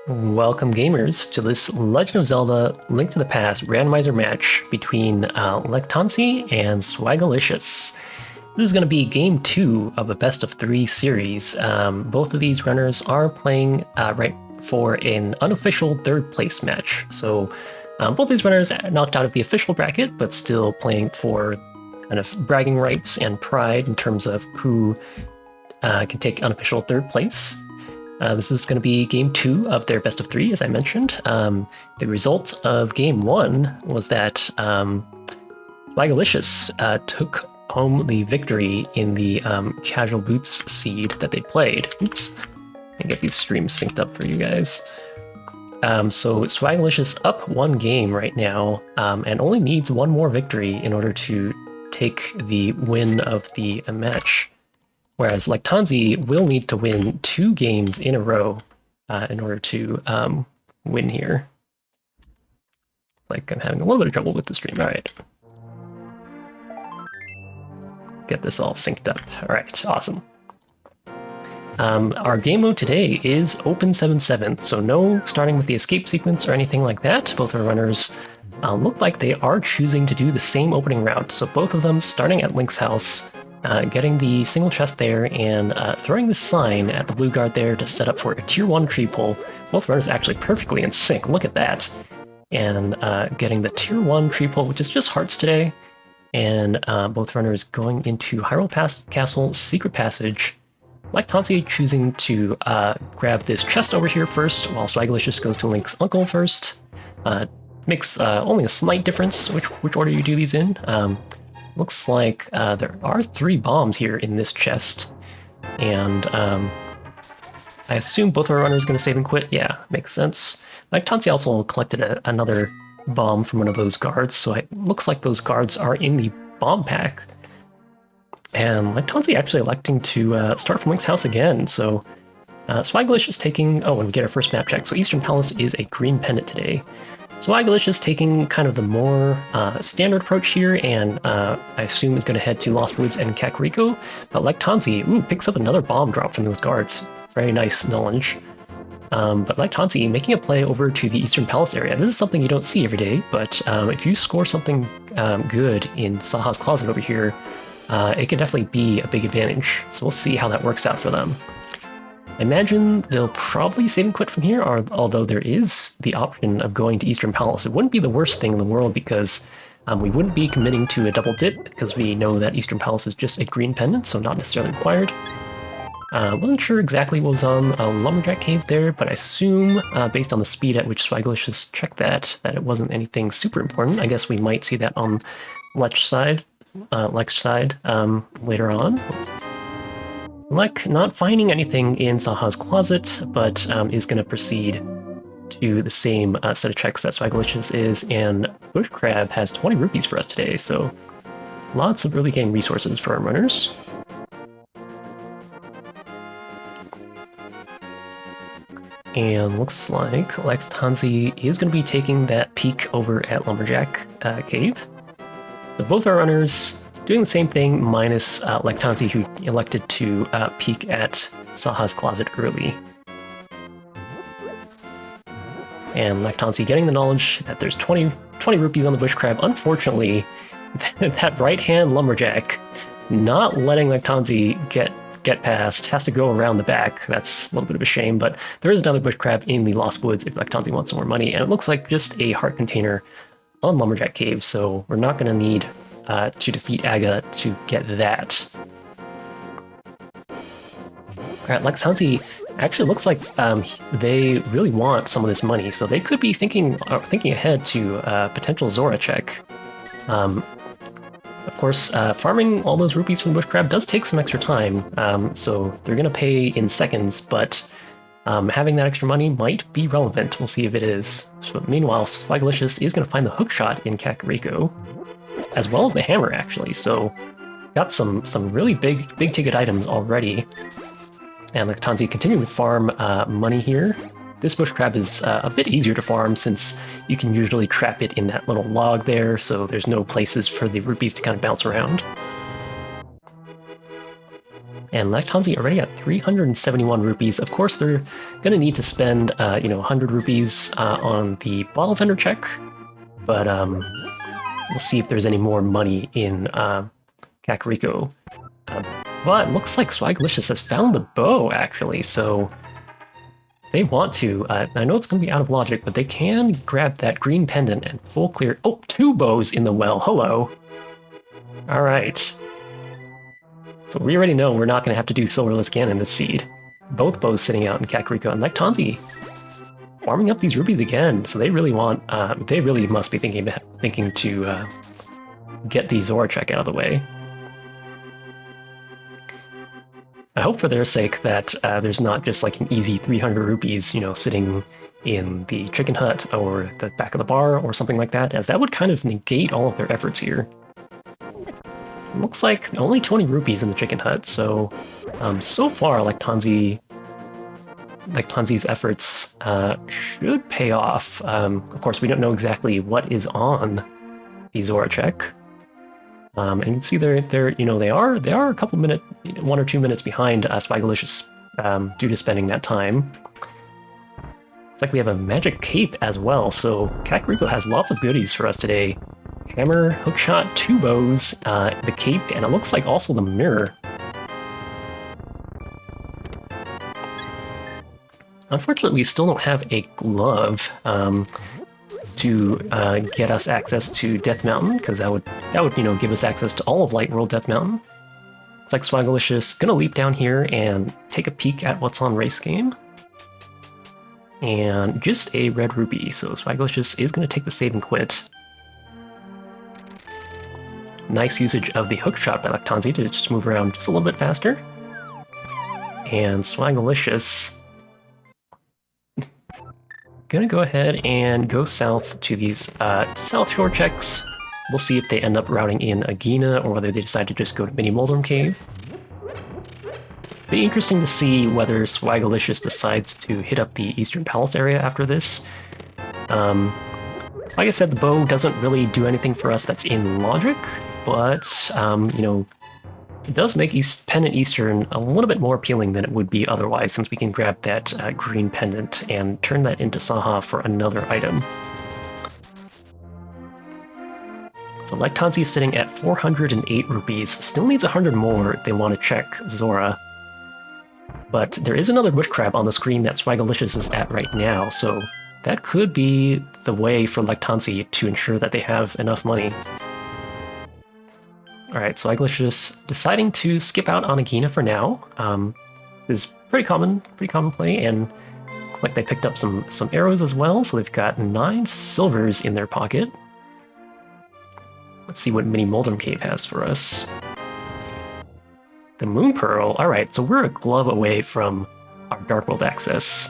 Welcome, gamers, to this Legend of Zelda Link to the Past randomizer match between Lectansi and Swagalicious. This is going to be game 2 of a best of 3 series. Both of these runners are playing right for an unofficial third place match. So both these runners knocked out of the official bracket, but still playing for kind of bragging rights and pride in terms of who can take unofficial third place. This is going to be game 2 of their best of 3, as I mentioned. The result of game 1 was that Swagalicious took home the victory in the casual boots seed that they played. Oops, I get these streams synced up for you guys. So Swagalicious up 1 game right now, and only needs 1 more victory in order to take the win of the match. Whereas Lectansi will need to win 2 games in a row in order to win here. Like, I'm having a little bit of trouble with the stream. All right. Get this all synced up. All right, awesome. Our game mode today is Open 7-7, so no starting with the escape sequence or anything like that. Both our runners look like they are choosing to do the same opening route. So both of them starting at Link's house, getting the single chest there, and throwing the sign at the blue guard there to set up for a tier 1 tree pull. Both runners actually perfectly in sync, look at that. And getting the tier 1 tree pull, which is just hearts today. And both runners going into Hyrule Castle Secret Passage. Lectansi choosing to grab this chest over here first, while Swagalicious goes to Link's uncle first. Makes only a slight difference which order you do these in. Looks like there are 3 bombs here in this chest, and I assume both our runners going to save and quit. Yeah, makes sense. Lectansi also collected another bomb from one of those guards, so it looks like those guards are in the bomb pack. And Lectansi actually electing to start from Link's house again, so Swagalicious taking... Oh, and we get our first map check. So Eastern Palace is a green pendant today. Swagalicious taking kind of the more standard approach here, and I assume is going to head to Lost Woods and Kakariko. But Lectansi, picks up another bomb drop from those guards. Very nice knowledge. But Lectansi making a play over to the Eastern Palace area. This is something you don't see every day, but if you score something good in Saha's Closet over here, it could definitely be a big advantage. So we'll see how that works out for them. I imagine they'll probably save and quit from here, although there is the option of going to Eastern Palace. It wouldn't be the worst thing in the world because we wouldn't be committing to a double dip because we know that Eastern Palace is just a green pendant, so not necessarily required. Wasn't sure exactly what was on Lumberjack Cave there, but I assume, based on the speed at which Swagalicious checked that it wasn't anything super important. I guess we might see that on Lech's side later on. Lech not finding anything in Saha's Closet, but is going to proceed to the same set of checks that Swagalicious is, and Bush Crab has 20 rupees for us today, so lots of early game resources for our runners. And looks like Lectansi is going to be taking that peek over at Lumberjack Cave. So both our runners doing the same thing, minus Lectansi, who elected to peek at Saha's Closet early. And Lectansi getting the knowledge that there's 20 rupees on the bush crab. Unfortunately, that right-hand Lumberjack not letting Lectansi get past, has to go around the back. That's a little bit of a shame, but there is another bush crab in the Lost Woods if Lectansi wants some more money, and it looks like just a heart container on Lumberjack Cave, so we're not going to need to defeat Aga to get that. Alright, Lectansi actually looks like they really want some of this money, so they could be thinking ahead to potential Zora check. Of course, farming all those rupees from the bush crab does take some extra time, so they're going to pay in seconds, but having that extra money might be relevant. We'll see if it is. So meanwhile, Swagalicious is going to find the hookshot in Kakariko, as well as the hammer, actually, so got some really big ticket items already. And Lectansi continuing to farm money here. This bush crab is a bit easier to farm since you can usually trap it in that little log there, so there's no places for the rupees to kind of bounce around. And Lactanzi already at 371 rupees. Of course, they're going to need to spend, 100 rupees on the bottle vendor check. But we'll see if there's any more money in Kakariko. But looks like Swagalicious has found the bow, actually, so they want to. I know it's going to be out of logic, but they can grab that green pendant and full clear. Oh, 2 bows in the well. Hello. All right. So we already know we're not going to have to do Silverless Ganon this seed. Both bows sitting out in Kakariko, and Lactanzi farming up these rubies again. So they really want. They really must be thinking to get the Zorachek out of the way. I hope for their sake that there's not just like an easy 300 rupees, sitting in the chicken hut or the back of the bar or something like that, as that would kind of negate all of their efforts here. Looks like only 20 rupees in the chicken hut, so so far Lactanzi's efforts should pay off. Of course, we don't know exactly what is on the Zorachek. And you can see they are a couple minutes, 1 or 2 minutes behind Swagalicious due to spending that time. It's like we have a magic cape as well, so Kakariko has lots of goodies for us today. Hammer, hookshot, 2 bows, the cape, and it looks like also the mirror. Unfortunately, we still don't have a glove to get us access to Death Mountain, because that would give us access to all of Light World Death Mountain. Looks like Swagalicious gonna leap down here and take a peek at what's on Race Game. And just a red rupee, so Swagalicious is gonna take the save and quit. Nice usage of the hookshot by Lactanzi to just move around just a little bit faster. And Swagalicious gonna go ahead and go south to these South Shore checks. We'll see if they end up routing in Agina or whether they decide to just go to Mini Moldrum Cave. Be interesting to see whether Swagalicious decides to hit up the Eastern Palace area after this. Like I said, the bow doesn't really do anything for us that's in logic, but it does make Pendant Eastern a little bit more appealing than it would be otherwise, since we can grab that green pendant and turn that into Saha for another item. So Lactanzi is sitting at 408 rupees. Still needs 100 more if they want to check Zora. But there is another Bush Crab on the screen that Swagalicious is at right now, so that could be the way for Lactanzi to ensure that they have enough money. Alright, so Swagalicious deciding to skip out on Agina for now. Is pretty common play, and like they picked up some arrows as well, so they've got 9 silvers in their pocket. Let's see what Mini Moldrum Cave has for us. The Moon Pearl. Alright, so we're a glove away from our Dark World access.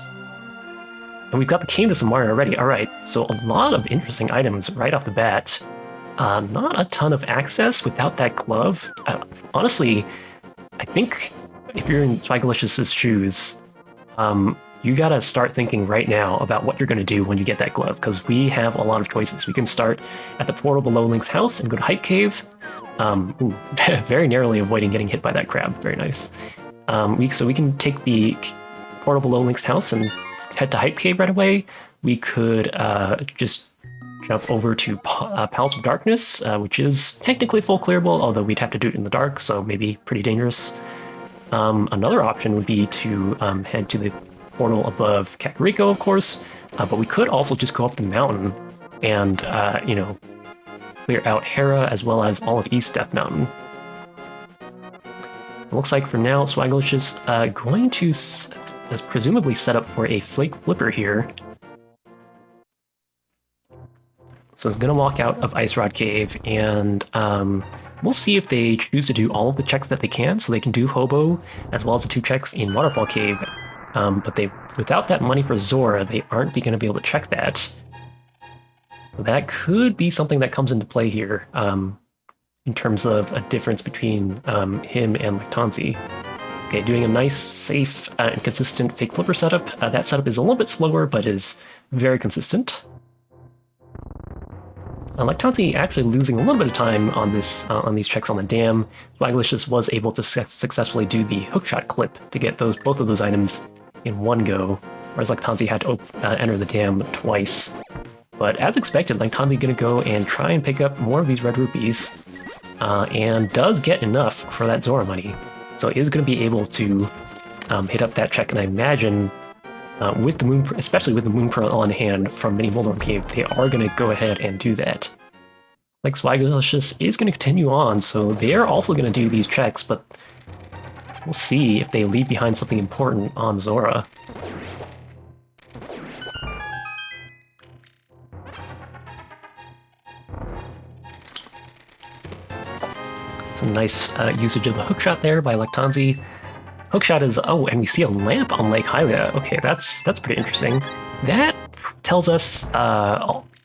And we've got the Cave of Samara already. Alright, so a lot of interesting items right off the bat. Not a ton of access without that glove. Honestly, I think if you're in Swagalicious' shoes, you gotta start thinking right now about what you're gonna do when you get that glove, because we have a lot of choices. We can start at the portal below Link's house and go to Hype Cave. Very narrowly avoiding getting hit by that crab. Very nice. So we can take the portal below Link's house and head to Hype Cave right away. We could just jump over to Palace of Darkness, which is technically full clearable, although we'd have to do it in the dark, so maybe pretty dangerous. Another option would be to head to the portal above Kakariko, of course, but we could also just go up the mountain and, clear out Hera as well as all of East Death Mountain. It looks like for now, Swagalicious is going to presumably set up for a Flake Flipper here. So it's going to walk out of Ice Rod Cave, and we'll see if they choose to do all of the checks that they can, so they can do Hobo as well as the 2 checks in Waterfall Cave. But without that money for Zora, they aren't going to be able to check that. So that could be something that comes into play here, in terms of a difference between him and Lactanzi. Okay, doing a nice, safe, and consistent Fake Flipper setup. That setup is a little bit slower, but is very consistent. Lectanzi actually losing a little bit of time on these checks on the dam. Swagalicious was able to successfully do the hookshot clip to get both of those items in one go, whereas Lectanzi had to enter the dam twice. But as expected, Lectanzi gonna go and try and pick up more of these red rupees, and does get enough for that Zora money. So is gonna be able to hit up that check, and I imagine with the moon, especially with the moon pearl on hand from Mini Moldorm Cave, they are going to go ahead and do that. Like Swagalicious is going to continue on, so they are also going to do these checks, but we'll see if they leave behind something important on Zora. Some nice usage of the hookshot there by Lectanzi. Hookshot is, oh, and we see a lamp on Lake Hylia. Okay, that's pretty interesting. That tells us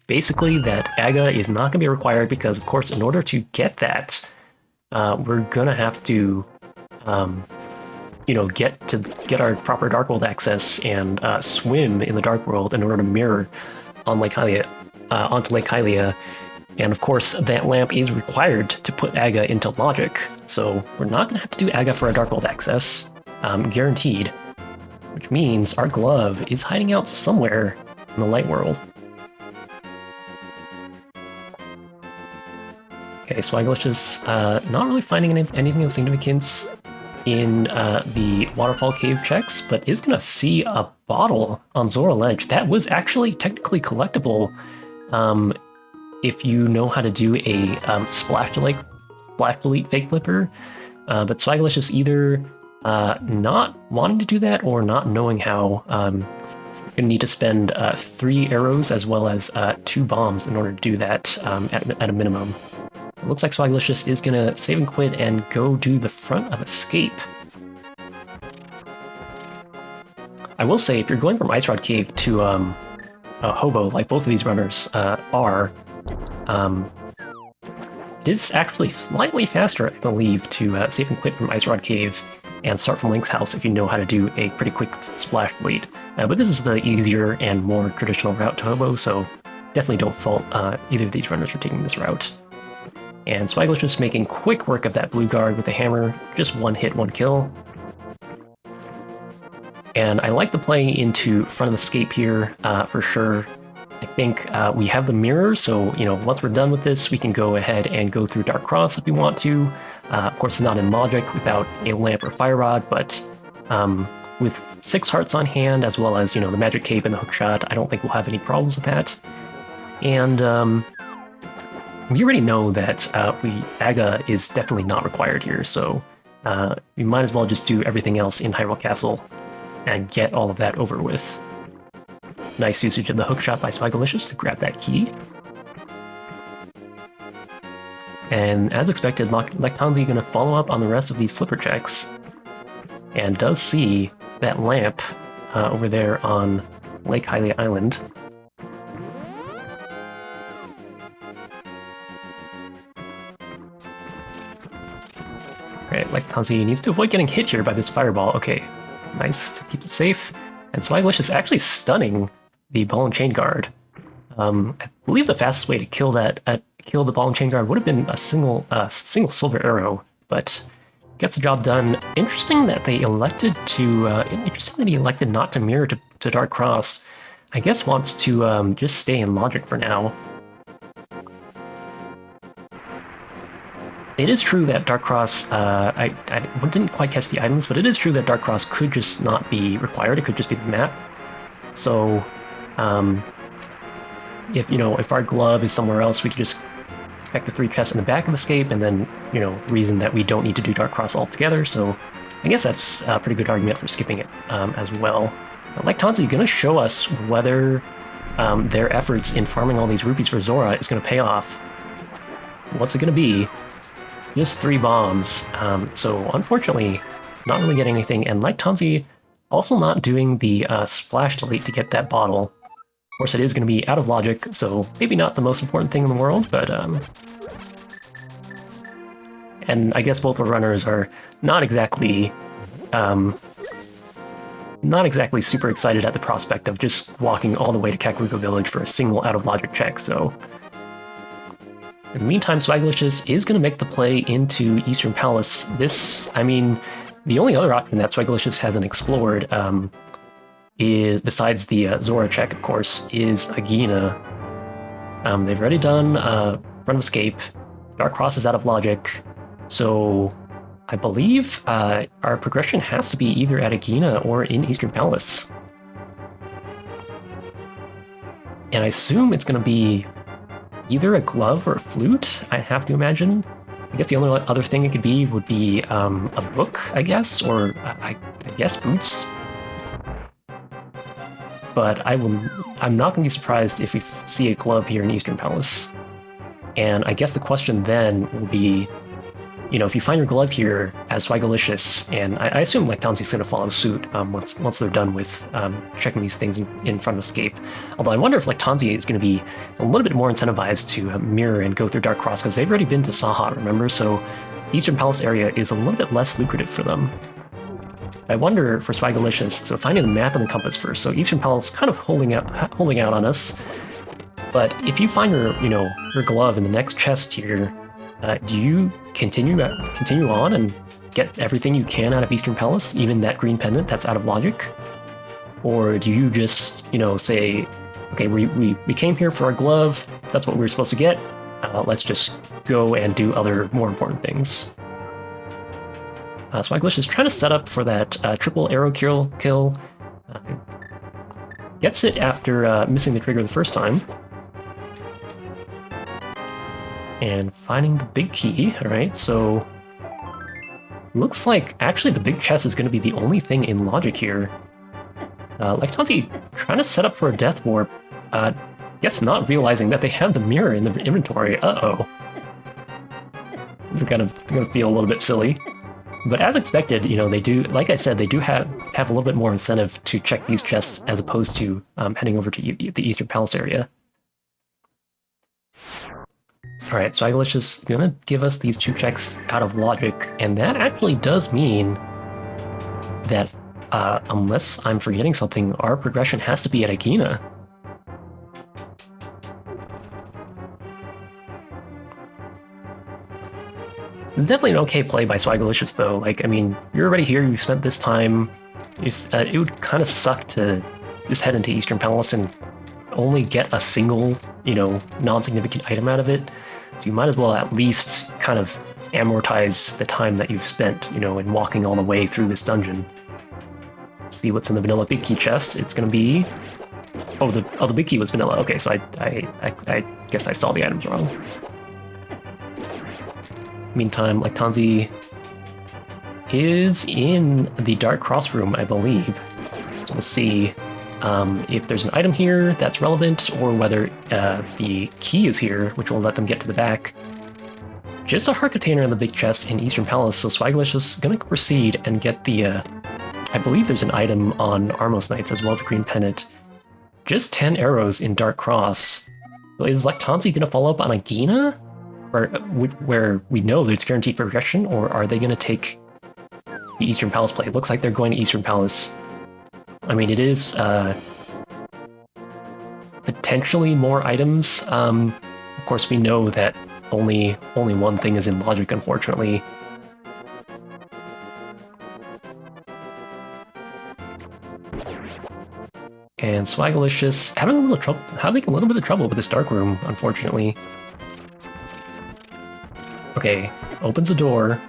basically that Aga is not going to be required because, of course, in order to get that, we're going to have to, get our proper Dark World access and swim in the Dark World in order to mirror on Lake Hylia, onto Lake Hylia. And of course, that lamp is required to put Aga into logic. So we're not going to have to do Aga for our Dark World access. Guaranteed, which means our glove is hiding out somewhere in the light world. Okay, Swagalicious not really finding anything of significance in the Waterfall Cave checks, but is going to see a bottle on Zora Ledge. That was actually technically collectible if you know how to do a Splash Delete Fake Flipper, but Swagalicious either not wanting to do that or not knowing how. You're going to need to spend 3 arrows as well as 2 bombs in order to do that at a minimum. It looks like Swagalicious is going to save and quit and go do the front of Escape. I will say, if you're going from Ice Rod Cave to Hobo, like both of these runners are, it is actually slightly faster, I believe, to save and quit from Ice Rod Cave and start from Link's house if you know how to do a pretty quick splash bleed. But this is the easier and more traditional route to Hobo, so definitely don't fault either of these runners for taking this route. And Swagalicious making quick work of that blue guard with the hammer, just 1 hit, 1 kill. And I like the play into front of Escape here, for sure. I think we have the mirror, so once we're done with this, we can go ahead and go through Dark Cross if we want to. Of course, not in logic without a lamp or fire rod, but with 6 hearts on hand, as well as the magic cape and the hookshot, I don't think we'll have any problems with that. And we already know that Aga is definitely not required here, so we might as well just do everything else in Hyrule Castle and get all of that over with. Nice usage of the hookshot by Swagalicious to grab that key. And as expected, Lectanzi going to follow up on the rest of these flipper checks, and does see that lamp over there on Lake Hylia Island. Alright, Lectanzi needs to avoid getting hit here by this fireball. Okay, nice to keep it safe. And Swagalicious actually stunning the ball and chain guard. I believe the fastest way to kill the ball and chain guard would have been a single silver arrow, but gets the job done. Interesting that he elected not to mirror to Dark Cross. I guess wants to just stay in logic for now. It is true that Dark Cross, I didn't quite catch the items, but it is true that Dark Cross could just not be required. It could just be the map. So, if our glove is somewhere else, we could just check the 3 chests in the back of Escape, and then, reason that we don't need to do Dark Cross altogether. So, I guess that's a pretty good argument for skipping it as well. But Lectanzi going to show us whether their efforts in farming all these rupees for Zora is going to pay off. What's it going to be? Just 3 bombs, so unfortunately, not really getting anything, and Lectanzi also not doing the splash delete to get that bottle. Of course, it is going to be out of logic, so maybe not the most important thing in the world, but and I guess both the runners are not exactly super excited at the prospect of just walking all the way to Kakariko Village for a single out of logic check, so In the meantime, Swagalicious is going to make the play into Eastern Palace. This, I mean, the only other option that Swagalicious hasn't explored, is, besides the Zora check, of course, is Agina. They've already done Front of Escape. Dark Cross is out of logic. So I believe our progression has to be either at Agina or in Eastern Palace. And I assume it's going to be either a glove or a flute, I have to imagine. I guess the only other thing it could be would be a book, I guess, or I guess boots. But I'm not going to be surprised if we see a glove here in Eastern Palace. And I guess the question then will be, you know, if you find your glove here as Swagalicious, and I assume Lectanzi's going to follow suit once they're done with checking these things in Front of Escape. Although I wonder if Lectanzi is going to be a little bit more incentivized to mirror and go through Dark Cross, because they've already been to Saha, remember? So Eastern Palace area is a little bit less lucrative for them. I wonder for Swagalicious, so finding the map and the compass first. So Eastern Palace kind of holding out on us. But if you find your glove in the next chest here, do you continue on and get everything you can out of Eastern Palace, even that green pendant that's out of logic? Or do you just, say, okay, we came here for a glove, that's what we were supposed to get, let's just go and do other more important things? Swagalicious is trying to set up for that triple arrow kill. Gets it after missing the trigger the first time. And finding the big key, alright, so looks like actually the big chest is going to be the only thing in logic here. Lectanzi trying to set up for a death warp, guess not realizing that they have the mirror in the inventory. Uh-oh. It's gonna feel a little bit silly. But as expected, they do, like I said, they do have a little bit more incentive to check these chests as opposed to heading over to the Eastern Palace area. Alright, so Swagalicious is gonna give us these 2 checks out of logic, and that actually does mean that, unless I'm forgetting something, our progression has to be at Agina. It's definitely an okay play by Swagalicious, though. Like, I mean, you're already here, you spent this time. It would kind of suck to just head into Eastern Palace and only get a single, non-significant item out of it. So you might as well at least kind of amortize the time that you've spent, in walking all the way through this dungeon. Let's see what's in the vanilla big key chest. It's going to be... Oh, the big key was vanilla. Okay, so I guess I saw the items wrong. Meantime, Lectanzi is in the Dark Cross room, I believe. So we'll see if there's an item here that's relevant, or whether the key is here, which will let them get to the back. Just a heart container in the big chest in Eastern Palace, so Swagalicious is going to proceed and get the... I believe there's an item on Armos Knights as well as a green pendant. Just 10 arrows in Dark Cross. So is Lectanzi going to follow up on Agina? Where we know there's guaranteed progression, or are they going to take the Eastern Palace play? It looks like they're going to Eastern Palace. I mean, it is potentially more items. Of course, we know that only one thing is in logic, unfortunately. And Swagalicious having a little bit of trouble with this dark room, unfortunately. Okay, opens a door.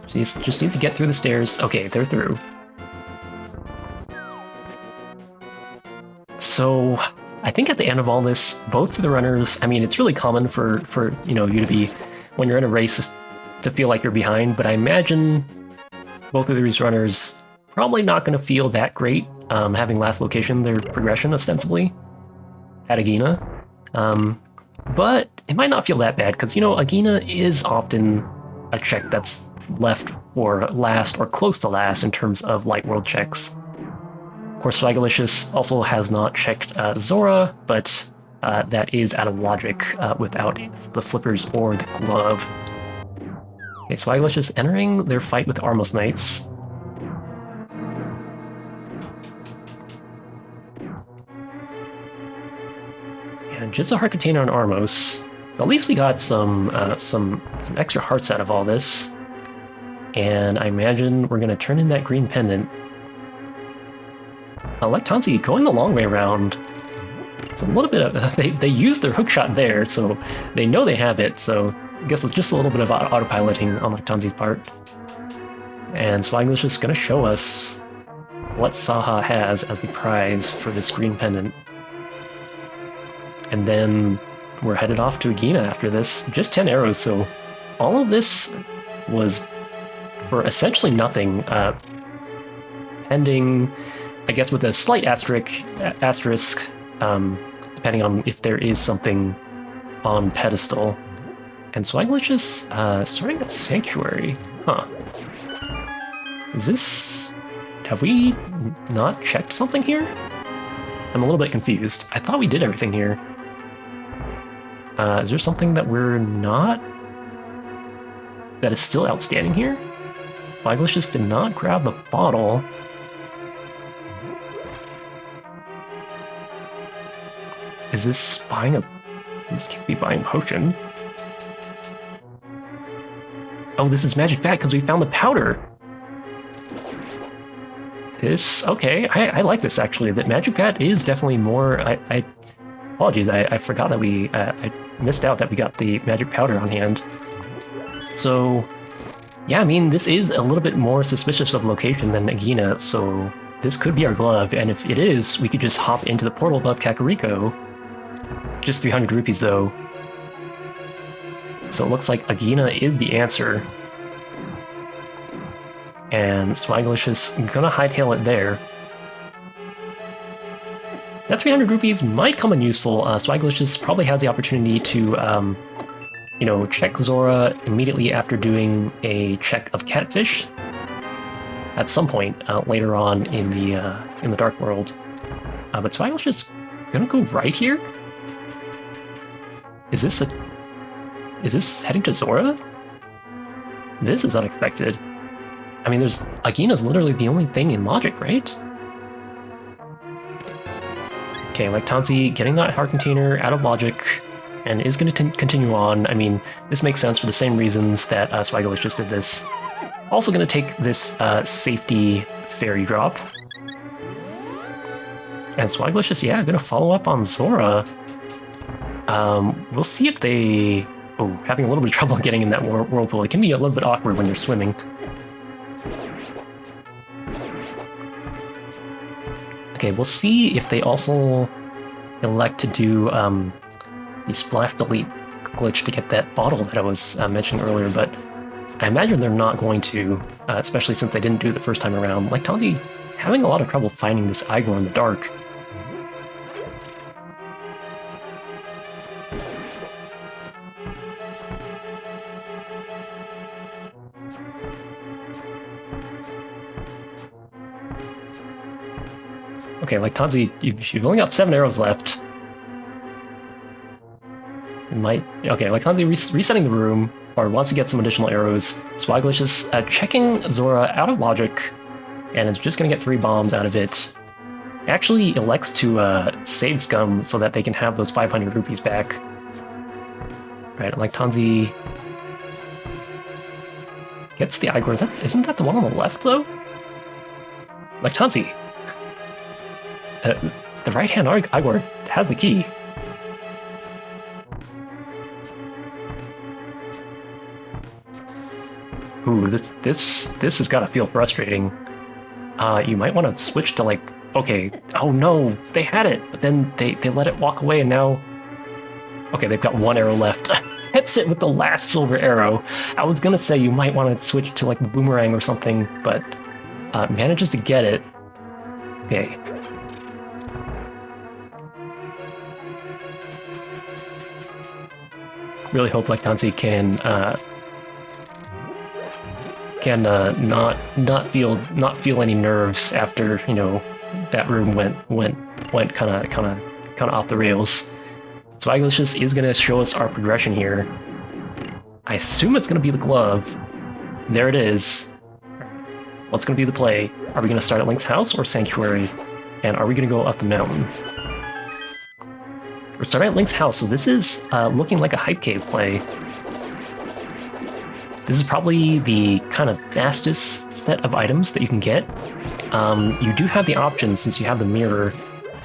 She just needs to get through the stairs. Okay, they're through. So, I think at the end of all this, both of the runners, I mean, it's really common for you to be, when you're in a race, to feel like you're behind, but I imagine both of these runners probably not going to feel that great having last location their progression, ostensibly, at Agina. But it might not feel that bad, because, Agina is often a check that's left for last or close to last in terms of Light World checks. Of course, Swagalicious also has not checked Zora, but that is out of logic without the flippers or the glove. Okay, Swagalicious entering their fight with Armos Knights. And just a heart container on Armos. So at least we got some extra hearts out of all this. And I imagine we're going to turn in that green pendant. Lectanzi going the long way around. It's a little bit of... They used their hookshot there, so they know they have it. So I guess it's just a little bit of autopiloting on Lectanzi's part. And Swaglish is going to show us what Saha has as the prize for this green pendant. And then we're headed off to Agina after this. Just 10 arrows, so all of this was for essentially nothing. Pending, I guess with a slight asterisk, depending on if there is something on pedestal. And Swaglish is starting at Sanctuary. Huh. Is this... Have we not checked something here? I'm a little bit confused. I thought we did everything here. Is there something that we're not... that is still outstanding here? Swaglish just did not grab the bottle. Is this buying a... This can't be buying potion. Oh, this is magic bat because we found the powder. This... Okay, I like this actually. That magic bat is definitely more... I apologies, I forgot that we... I missed out that we got the magic powder on hand. So... Yeah, I mean, this is a little bit more suspicious of location than Agina, so this could be our glove, and if it is, we could just hop into the portal above Kakariko. Just 300 rupees, though. So it looks like Agina is the answer. And Swaglish is gonna hightail it there. That 300 rupees might come in useful. Swaglish probably has the opportunity to, you know, check Zora immediately after doing a check of Catfish at some point later on in the Dark World. But Swaglish is gonna go right here. Is this heading to Zora? This is unexpected. I mean, Agina's literally the only thing in logic, right? Okay, Lectanzi getting that heart container out of logic, and is going to continue on. I mean, this makes sense for the same reasons that Swaglish just did this. Also going to take this safety fairy drop. And Swaglish is, yeah, going to follow up on Zora. We'll see if they... Oh, having a little bit of trouble getting in that whirlpool. It can be a little bit awkward when you're swimming. Okay, we'll see if they also elect to do the splash delete glitch to get that bottle that I was mentioning earlier, but I imagine they're not going to, especially since they didn't do it the first time around. Lectanzi having a lot of trouble finding this Igor in the dark. Okay, Lectanzi, you've only got 7 arrows left. It might... Okay, Lectanzi resetting the room, or wants to get some additional arrows. Swaglish is checking Zora out of logic, and is just going to get 3 bombs out of it. Actually elects to save Scum so that they can have those 500 rupees back. Right, Lectanzi gets the Igor. Isn't that the one on the left, though? Lectanzi! The right-hand Igor has the key. Ooh, this has got to feel frustrating. You might want to switch to, like, okay, oh no, they had it, but then they let it walk away, and now... Okay, they've got 1 arrow left. Hits it with the last silver arrow. I was gonna say you might want to switch to, like, Boomerang or something, but manages to get it. Okay. Really hope Lectanzi can not feel any nerves after, you know, that room went kind of off the rails. Swaglish is going to show us our progression here. I assume it's going to be the glove. There it is. What's going to be the play? Are we going to start at Link's house or Sanctuary? And are we going to go up the mountain? We're starting at Link's house, so this is looking like a Hype Cave play. This is probably the kind of fastest set of items that you can get. You do have the option, since you have the mirror,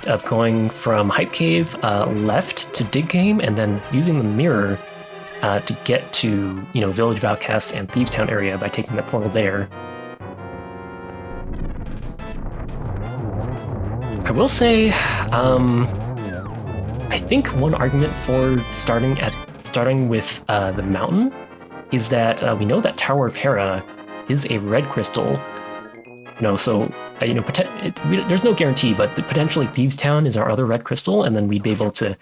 of going from Hype Cave left to Dig Game, and then using the mirror to get to, you know, Village of Outcasts and Thieves Town area by taking the portal there. I will say, I think one argument for starting with the mountain is that we know that Tower of Hera is a red crystal. You know, so you know, there's no guarantee, but potentially Thieves Town is our other red crystal, and then we'd be able to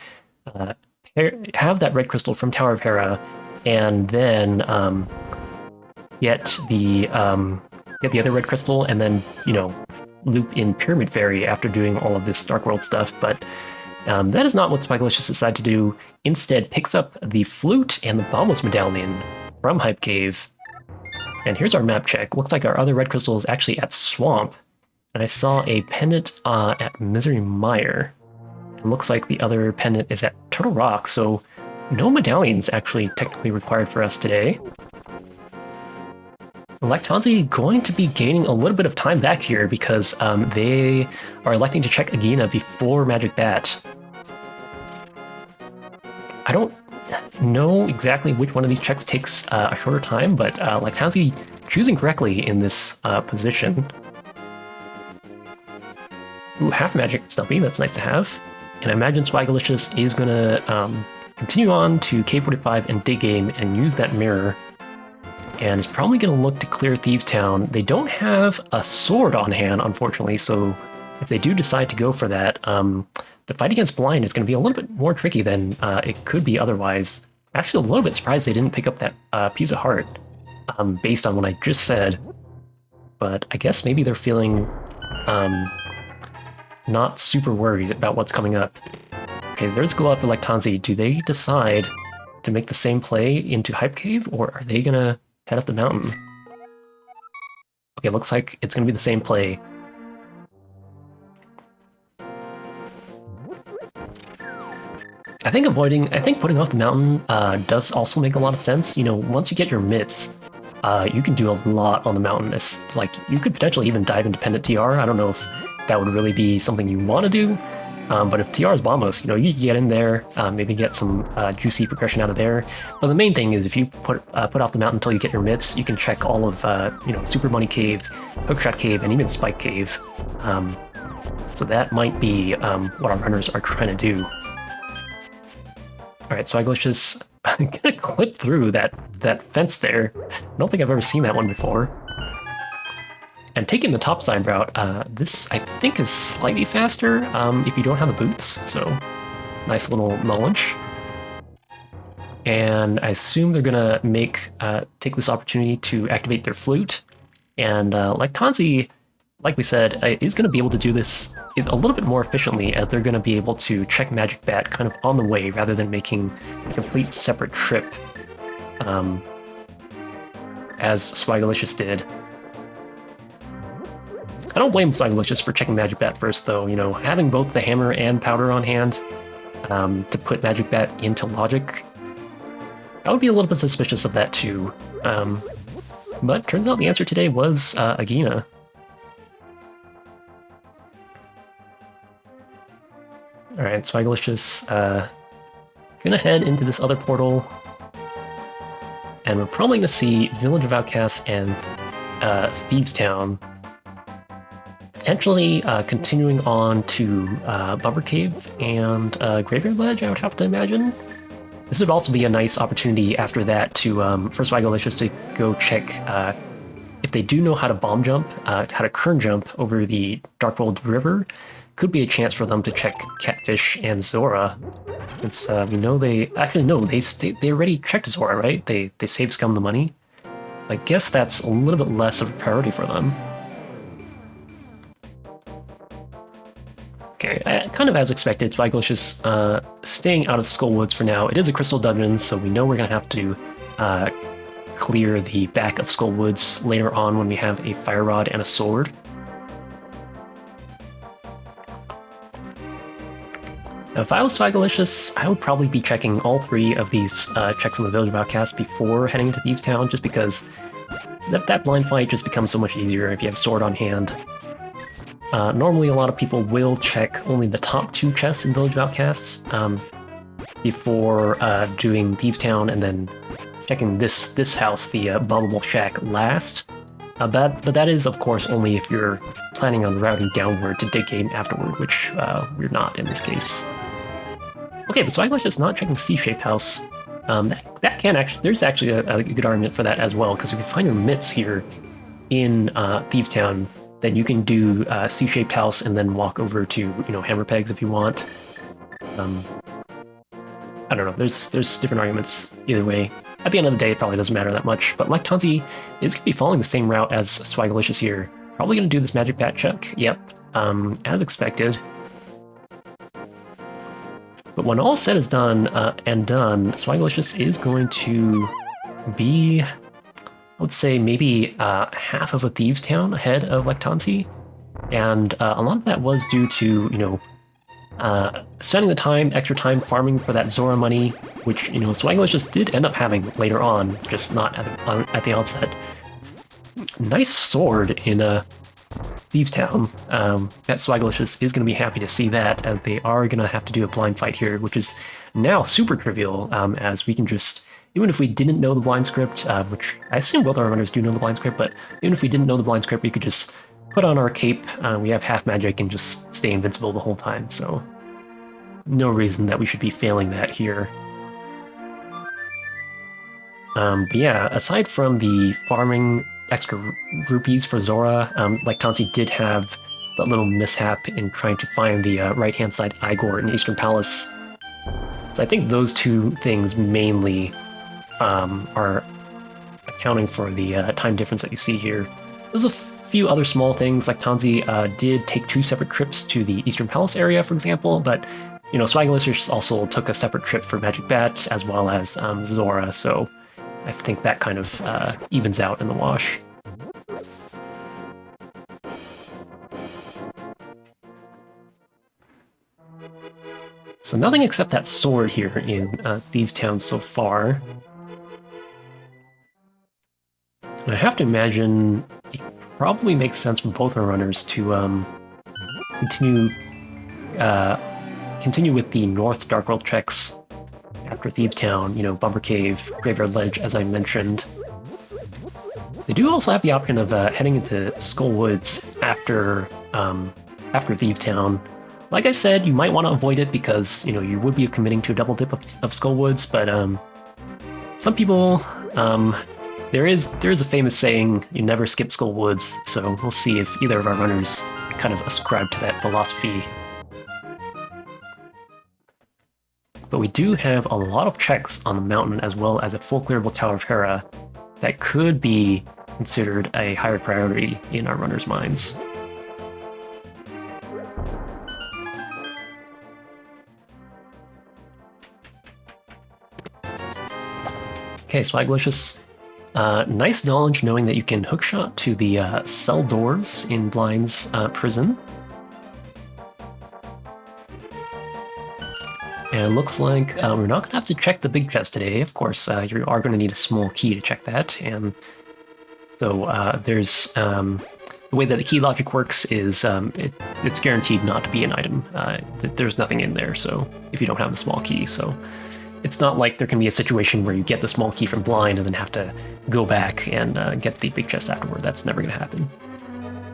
have that red crystal from Tower of Hera, and then get the other red crystal, and then, you know, loop in Pyramid Fairy after doing all of this Dark World stuff. But that is not what Spikealicious decided to do. Instead, picks up the flute and the Bombless Medallion from Hype Cave. And here's our map check. Looks like our other red crystal is actually at Swamp. And I saw a pendant at Misery Mire. It looks like the other pendant is at Turtle Rock, so no medallions actually technically required for us today. Lactanzi going to be gaining a little bit of time back here because they are electing to check Agina before Magic Bat. I don't know exactly which one of these checks takes a shorter time, but Lactanzi choosing correctly in this position. Ooh, half magic Stumpy, that's nice to have. And I imagine Spikealicious is going to continue on to K45 and Dig Game and use that mirror. And is probably going to look to clear Thieves Town. They don't have a sword on hand, unfortunately, so if they do decide to go for that, the fight against Blind is going to be a little bit more tricky than it could be otherwise. Actually, a little bit surprised they didn't pick up that piece of heart, based on what I just said. But I guess maybe they're feeling not super worried about what's coming up. Okay, there's Glove for Lactanzi. Do they decide to make the same play into Hype Cave, or are they going to head up the mountain? Okay, looks like it's going to be the same play. I think putting off the mountain does also make a lot of sense. You know, once you get your mitts, you can do a lot on the mountain. It's like, you could potentially even dive into Pendant TR. I don't know if that would really be something you want to do, but if TR is Bombos, you know, you can get in there, maybe get some juicy progression out of there. But the main thing is, if you put off the mountain until you get your mitts, you can check all of, you know, Super Money Cave, Hookshot Cave, and even Spike Cave. So that might be what our runners are trying to do. All right, so Spikealicious gonna clip through that fence there. I don't think I've ever seen that one before. And taking the topside route, this I think is slightly faster if you don't have the boots, so nice little knowledge. And I assume they're gonna take this opportunity to activate their flute. And Lactanzi, like we said, is gonna be able to do this a little bit more efficiently, as they're gonna be able to check Magic Bat kind of on the way rather than making a complete separate trip, as Spikealicious did. I don't blame Spikealicious for checking Magic Bat first, though. You know, having both the hammer and powder on hand to put Magic Bat into Logic, I would be a little bit suspicious of that too. But turns out the answer today was Agina. Alright, Spikealicious gonna head into this other portal, and we're probably gonna see Village of Outcasts and Thieves Town. Potentially continuing on to Bumper Cave and Graveyard Ledge, I would have to imagine. This would also be a nice opportunity after that to, for Spikealicious to go check if they do know how to bomb jump, how to kern jump over the Dark World River. Could be a chance for them to check Catfish and Zora. Since we know they already checked Zora, right? They save Scum the money. So I guess that's a little bit less of a priority for them. Okay, kind of as expected, Spikealicious staying out of Skullwoods for now. It is a Crystal Dungeon, so we know we're going to have to clear the back of Skullwoods later on when we have a Fire Rod and a sword. Now, if I was Swagalicious, I would probably be checking all three of these checks on the Village of Outcasts before heading into Thieves Town, just because that blind fight just becomes so much easier if you have Sword on hand. Normally, a lot of people will check only the top two chests in Village of Outcasts before doing Thieves Town, and then checking this house, the Bombable Shack, last. But that is, of course, only if you're planning on routing downward to Dig Gate afterward, which we're not in this case. Okay, but Swagalicious not checking C-shaped house. That can actually, there's actually a good argument for that as well, because if you find your mitts here in Thieves Town, then you can do C-shaped house and then walk over to, Hammer Pegs if you want. I don't know, there's different arguments either way. At the end of the day, it probably doesn't matter that much, but Lectonzi is going to be following the same route as Swagalicious here. Probably going to do this Magic Bat check, yep, as expected. But when all said is done, Swagalicious is going to be, I would say, maybe half of a Thieves Town ahead of Lectonzi. And a lot of that was due to, spending the time, extra time farming for that Zora money, which, Swagalicious did end up having later on, just not at the outset. Nice sword in Thieves Town. That Swagalicious is going to be happy to see that, as they are going to have to do a blind fight here, which is now super trivial, as we can just, even if we didn't know the blind script, which I assume both our runners do know the blind script, but even if we didn't know the blind script, we could just put on our cape, we have half magic, and just stay invincible the whole time, so no reason that we should be failing that here. But yeah, aside from the farming extra rupees for Zora, Lectonzi did have that little mishap in trying to find the right-hand side Igor in Eastern Palace. So I think those two things mainly are accounting for the time difference that you see here. There's a few other small things, like Lectonzi did take 2 separate trips to the Eastern Palace area, for example, but Swagalicious also took a separate trip for Magic Bat as well as Zora, so I think that kind of evens out in the wash. So nothing except that sword here in Thieves Town so far. And I have to imagine it probably makes sense for both our runners to continue with the North Dark World checks after Thieves Town, Bumper Cave, Graveyard Ledge, as I mentioned. They do also have the option of heading into Skull Woods after Thieves Town. Like I said, you might want to avoid it because, you would be committing to a double dip of Skull Woods, but some people, there is a famous saying, you never skip Skull Woods, so we'll see if either of our runners kind of ascribe to that philosophy. But we do have a lot of checks on the mountain, as well as a full clearable Tower of Hera that could be considered a higher priority in our runners' minds. Okay, Swagalicious. Nice knowledge knowing that you can hookshot to the cell doors in Blind's prison. And looks like we're not going to have to check the big chest today. Of course, you are going to need a small key to check that. And so there's the way that the key logic works is it's guaranteed not to be an item. There's nothing in there, so if you don't have the small key. So it's not like there can be a situation where you get the small key from Blind and then have to go back and get the big chest afterward. That's never going to happen.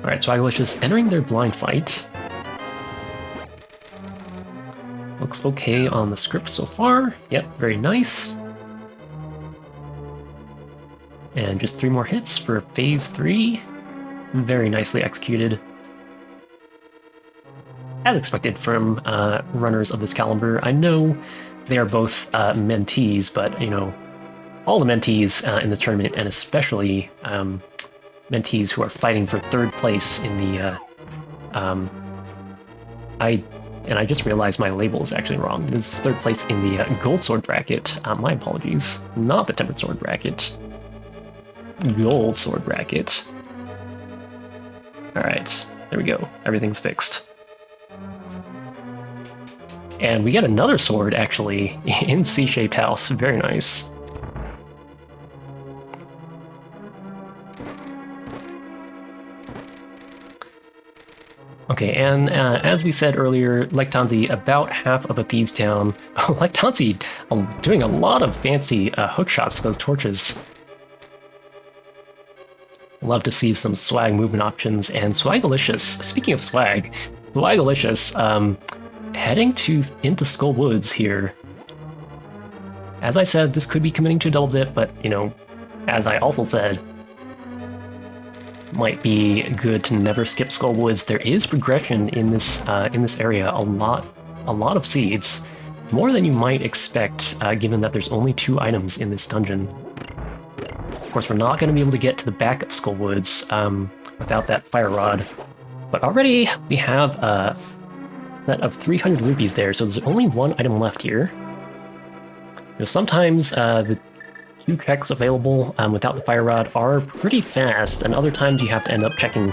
All right, Swagalicious entering their blind fight. Looks okay on the script so far. Yep, very nice. And just 3 more hits for phase 3. Very nicely executed. As expected from runners of this caliber. I know they are both mentees, but, all the mentees in this tournament, and especially mentees who are fighting for 3rd place in the... I just realized my label is actually wrong. This is 3rd place in the Gold Sword bracket. My apologies. Not the Tempered Sword bracket. Gold Sword bracket. Alright, there we go. Everything's fixed. And we get another sword, actually, in C-shaped house. Very nice. Okay, and as we said earlier, Lektanzi, about half of a thieves' town. Oh, Lektanzi doing a lot of fancy hook shots to those torches. Love to see some swag movement options, and Swagalicious, speaking of swag, Swagalicious, heading into Skull Woods here. As I said, this could be committing to a double dip, but, you know, as I also said, might be good to never skip Skull Woods. There is progression in this area, a lot of seeds, more than you might expect, given that there's only 2 items in this dungeon. Of course, we're not going to be able to get to the back of Skull Woods without that fire rod, but already we have a set of 300 rupees there, so there's only 1 item left here. You know, sometimes the 2 checks available without the fire rod are pretty fast, and other times you have to end up checking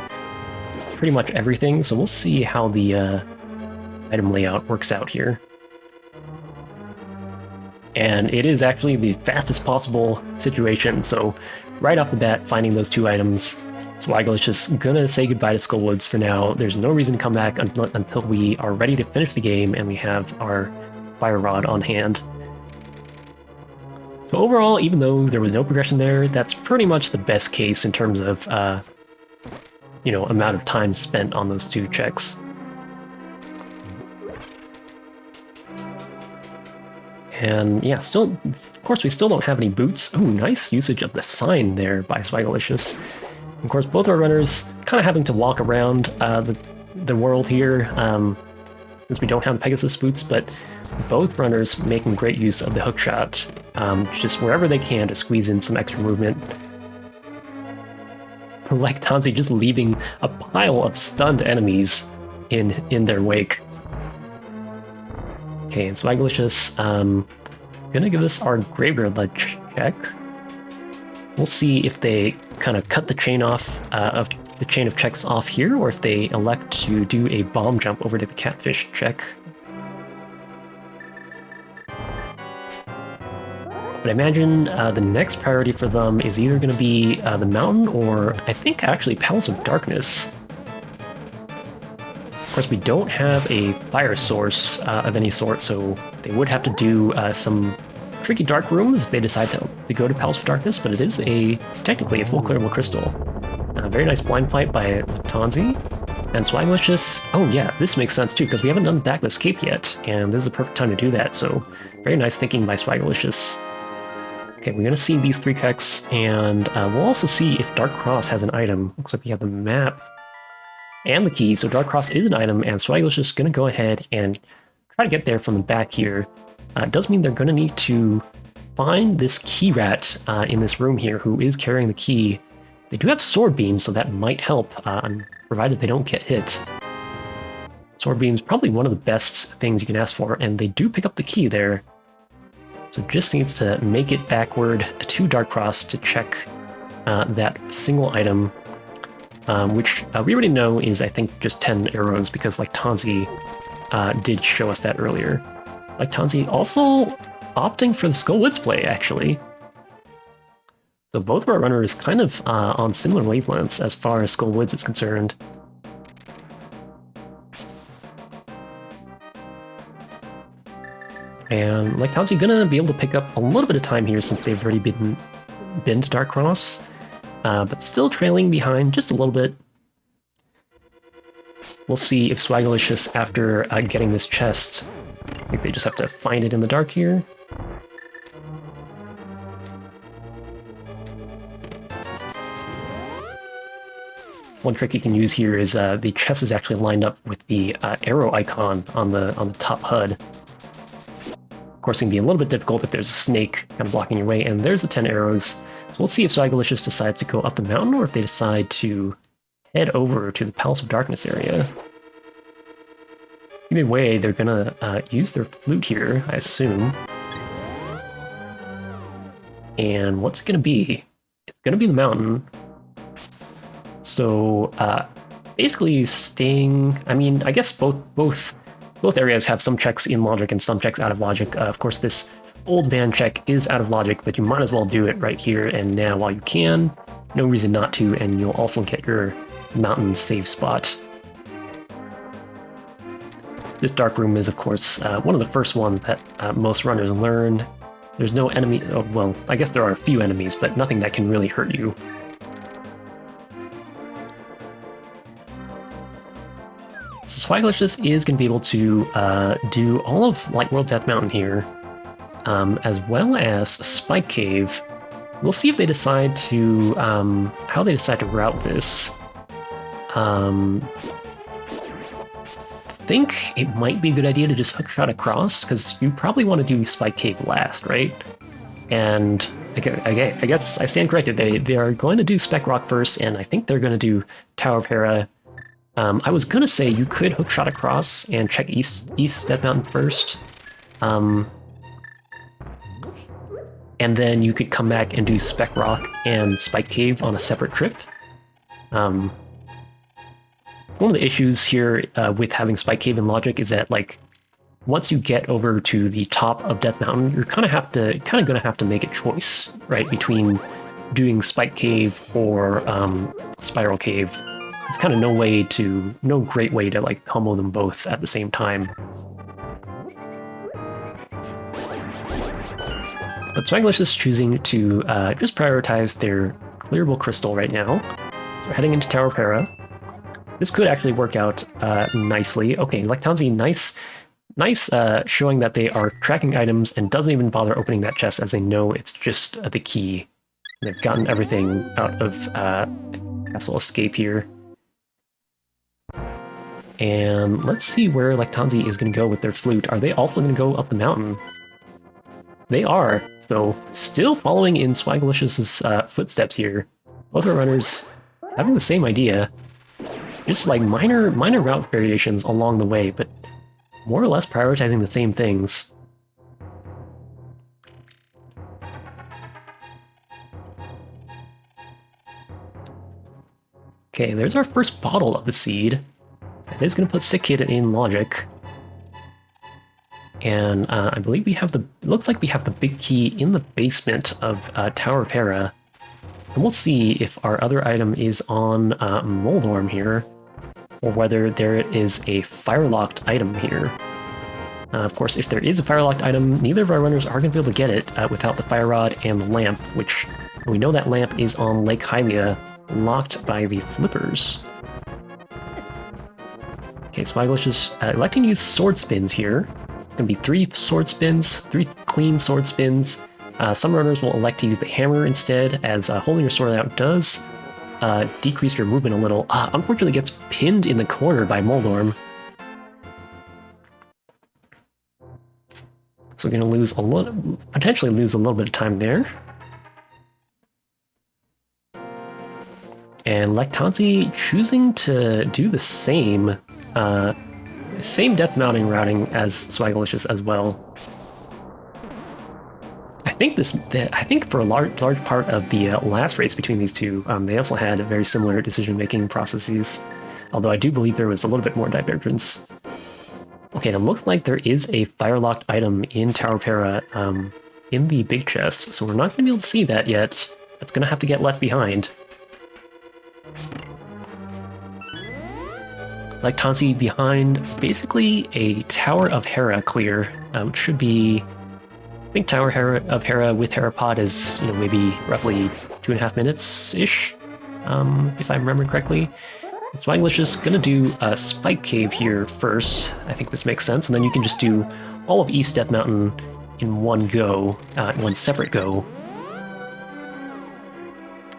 pretty much everything, so we'll see how the item layout works out here. And it is actually the fastest possible situation, so right off the bat, finding those 2 items, Swagalicious is gonna say goodbye to Skull Woods for now. There's no reason to come back until we are ready to finish the game and we have our fire rod on hand. So overall, even though there was no progression there, that's pretty much the best case in terms of, you know, amount of time spent on those 2 checks. And yeah, still, of course, we still don't have any boots. Oh, nice usage of the sign there by Swagalicious. Of course, both our runners kind of having to walk around the world here, since we don't have the Pegasus boots, but both runners making great use of the hookshot, just wherever they can to squeeze in some extra movement. Lektanzi just leaving a pile of stunned enemies in their wake. Okay, and Swagalicious, gonna give us our Graveyard Ledge check. We'll see if they kind of cut the chain off of the chain of checks off here, or if they elect to do a bomb jump over to the Catfish check. But I imagine the next priority for them is either going to be the mountain, or I think actually Palace of Darkness. Of course, we don't have a fire source of any sort, so they would have to do some tricky dark rooms if they decide to go to Palace of Darkness, but it is technically a full clearable crystal. Very nice blind fight by Lektanzi. And Swagalicious, oh yeah, this makes sense too, because we haven't done the backless cape yet, and this is the perfect time to do that, so very nice thinking by Swagalicious. Okay, we're going to see these 3 checks, and we'll also see if Dark Cross has an item. Looks like we have the map and the key, so Dark Cross is an item, and Swagalicious is going to go ahead and try to get there from the back here. It does mean they're going to need to find this key rat in this room here who is carrying the key. They do have sword beams, so that might help, provided they don't get hit. Sword beams probably one of the best things you can ask for, and they do pick up the key there. So just needs to make it backward to Dark Cross to check that single item, which we already know is, I think, just 10 arrows, because Lektanzi did show us that earlier. Lektanzi also opting for the Skull Woods play, actually. So both of our runners kind of on similar wavelengths as far as Skull Woods is concerned. And Lektanzi gonna be able to pick up a little bit of time here since they've already been to Dark Cross, but still trailing behind just a little bit. We'll see if Swagalicious, after getting this chest, I think they just have to find it in the dark here. One trick you can use here is the chest is actually lined up with the arrow icon on the top HUD. Of course, it can be a little bit difficult if there's a snake kind of blocking your way, and there's the 10 arrows. So we'll see if Swagalicious decides to go up the mountain, or if they decide to head over to the Palace of Darkness area. Either way, they're gonna use their flute here, I assume. And what's it gonna be? It's gonna be the mountain. So basically staying, I mean, I guess both both areas have some checks in logic and some checks out of logic. Of course, this old man check is out of logic, but you might as well do it right here and now while you can. No reason not to, and you'll also get your mountain save spot. This dark room is, of course, one of the first ones that most runners learn. There's no enemy. Oh, well, I guess there are a few enemies, but nothing that can really hurt you. So Swagalicious is going to be able to do all of Light World Death Mountain here, as well as Spike Cave. We'll see if they decide to, how they decide to route this. I think it might be a good idea to just hookshot across, because you probably want to do Spike Cave last, right? And I guess I stand corrected. They are going to do Spec Rock first, and I think they're going to do Tower of Hera. I was going to say you could hookshot across and check East Death Mountain first. And then you could come back and do Spec Rock and Spike Cave on a separate trip. One of the issues here with having Spike Cave in logic is that, like, once you get over to the top of Death Mountain, you're kind of going to have to make a choice, right, between doing Spike Cave or Spiral Cave. It's kind of no great way to like combo them both at the same time. But Swagalicious is choosing to just prioritize their clearable crystal right now. So we're heading into Tower of Hera. This could actually work out nicely. Okay, Lectanzi, nice showing that they are tracking items and doesn't even bother opening that chest as they know it's just the key. They've gotten everything out of Castle Escape here. And let's see where Lectanzi is going to go with their flute. Are they also going to go up the mountain? They are. So still following in Swagalicious's footsteps here. Both are runners having the same idea. Just like minor route variations along the way, but more or less prioritizing the same things. Okay, there's our first bottle of the seed. It is going to put Sick Kid in logic. And I believe we have it looks like we have the big key in the basement of Tower of Hera. And we'll see if our other item is on Moldorm here, or whether there is a fire-locked item here. Of course, if there is a fire-locked item, neither of our runners are going to be able to get it without the fire rod and the lamp, which we know that lamp is on Lake Hylia, locked by the flippers. Okay, Swagalicious is electing to use sword spins here. It's going to be 3 sword spins, 3 clean sword spins. Some runners will elect to use the hammer instead, as holding your sword out does decrease your movement a little. Unfortunately gets pinned in the corner by Moldorm. So we're going to potentially lose a little bit of time there. And Lectanzi choosing to do the same death mounting routing as Swagalicious as well. I think for a large part of the last race between these two, they also had very similar decision-making processes, although I do believe there was a little bit more divergence. Okay, it looks like there is a fire-locked item in Tower of Hera in the big chest, so we're not going to be able to see that yet. That's going to have to get left behind. Lectanzi behind basically a Tower of Hera clear, which should be, I think Tower of Hera with Herapod is, maybe roughly 2.5 minutes-ish, if I remember correctly. So I'm just gonna do a Spike Cave here first. I think this makes sense, and then you can just do all of East Death Mountain in one go, one separate go.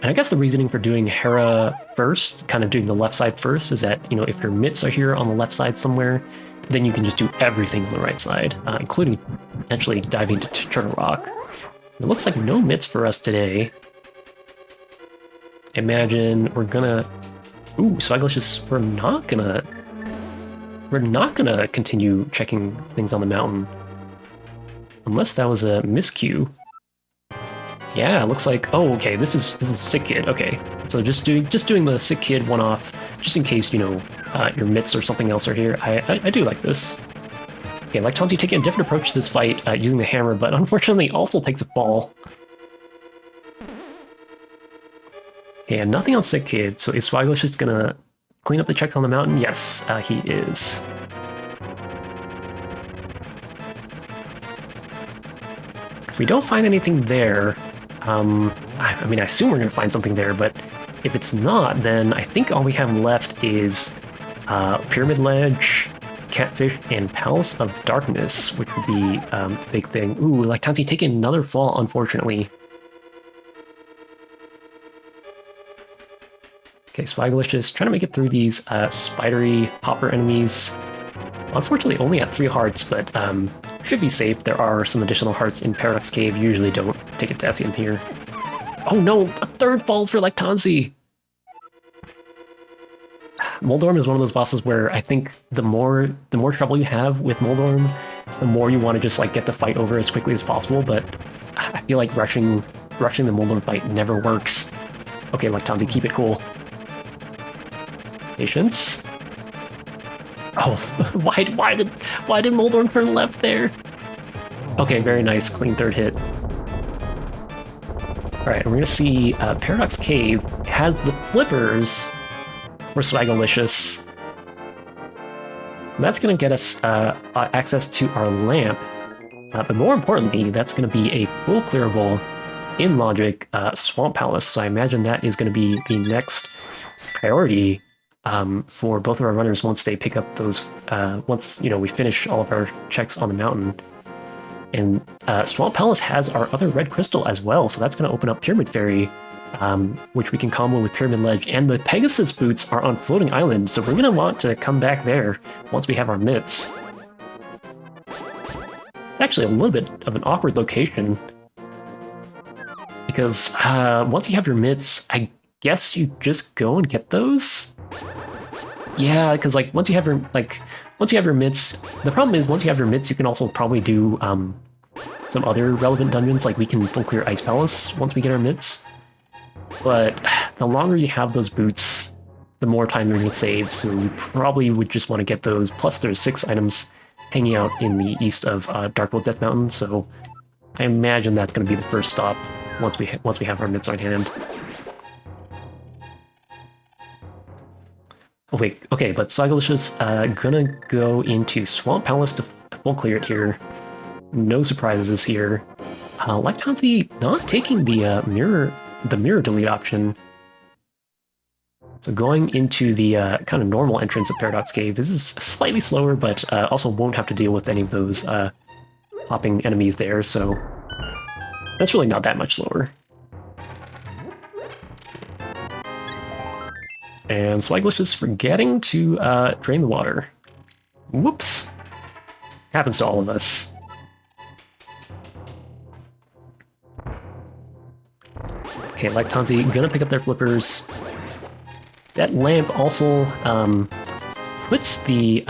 And I guess the reasoning for doing Hera first, kind of doing the left side first, is that, if your mitts are here on the left side somewhere, then you can just do everything on the right side, including potentially diving to Turtle Rock. It looks like no mitts for us today. Imagine we're gonna... Ooh, Swagalicious, we're not gonna continue checking things on the mountain. Unless that was a miscue. Yeah, it looks like, oh, okay, this is Sick Kid, okay. So just doing the Sick Kid one-off, just in case, your mitts or something else are here. I do like this. Okay, Lectonzi taking a different approach to this fight using the hammer, but unfortunately also takes a fall. And nothing on Sick Kid, so is Swaglish just gonna clean up the checks on the mountain? Yes, he is. If we don't find anything there, I mean, I assume we're gonna find something there, but if it's not, then I think all we have left is Pyramid Ledge, Catfish, and Palace of Darkness, which would be the big thing. Ooh, Lectonzi taking another fall, unfortunately. Okay, Swaglish is trying to make it through these spidery hopper enemies. Unfortunately, only at 3 hearts, but should be safe. There are some additional hearts in Paradox Cave. Usually don't take a death in here. Oh no, a 3rd fall for Lectonzi! Moldorm is one of those bosses where I think the more trouble you have with Moldorm, the more you want to just like get the fight over as quickly as possible, but I feel like rushing the Moldorm fight never works. Okay, Lectonzi, keep it cool. Patience. Oh, why did Moldorm turn left there? Okay, very nice, clean 3rd hit. All right, we're gonna see Paradox Cave has the flippers for Swagalicious. That's gonna get us access to our lamp, but more importantly, that's gonna be a full clearable in Logic Swamp Palace. So I imagine that is gonna be the next priority for both of our runners once they pick up those, once, you know, we finish all of our checks on the mountain. And Swamp Palace has our other red crystal as well, so that's going to open up Pyramid Fairy, which we can combo with Pyramid Ledge. And the Pegasus boots are on Floating Island, so we're going to want to come back there once we have our mitts. It's actually a little bit of an awkward location, because once you have your mitts, I guess you just go and get those? Yeah, because like once you have your mitts, the problem is once you have your mitts, you can also probably do some other relevant dungeons. Like we can full clear Ice Palace once we get our mitts. But the longer you have those boots, the more time you're going to save. So you probably would just want to get those. Plus, there's 6 items hanging out in the east of Darkwood Death Mountain. So I imagine that's going to be the first stop once we have our mitts on hand. Oh wait, okay, but Swagalicious gonna go into Swamp Palace to full clear it here. No surprises here. Lectonzi not taking the mirror delete option. So going into the kind of normal entrance of Paradox Cave. This is slightly slower, but also won't have to deal with any of those hopping enemies there, so that's really not that much slower. And Swaglish is forgetting to drain the water. Whoops. Happens to all of us. Okay, Lectonzi gonna pick up their flippers. That lamp also puts the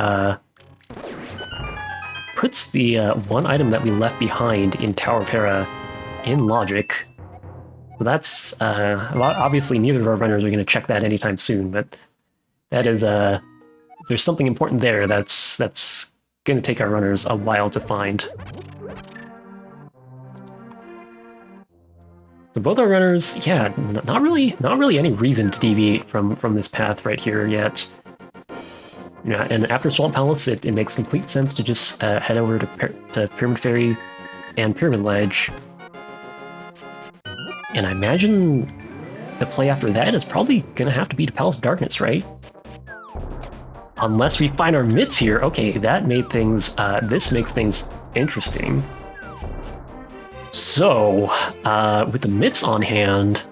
one item that we left behind in Tower of Hera in Logic. So that's obviously neither of our runners are going to check that anytime soon, but that is there's something important there that's going to take our runners a while to find. So both our runners, yeah, not really any reason to deviate from this path right here yet. Yeah, and after Swamp Palace, it makes complete sense to just head over to Pyramid Fairy and Pyramid Ledge. And I imagine the play after that is probably gonna have to be to Palace of Darkness, right? Unless we find our mitts here. Okay, that made things, this makes things interesting. So, with the mitts on hand,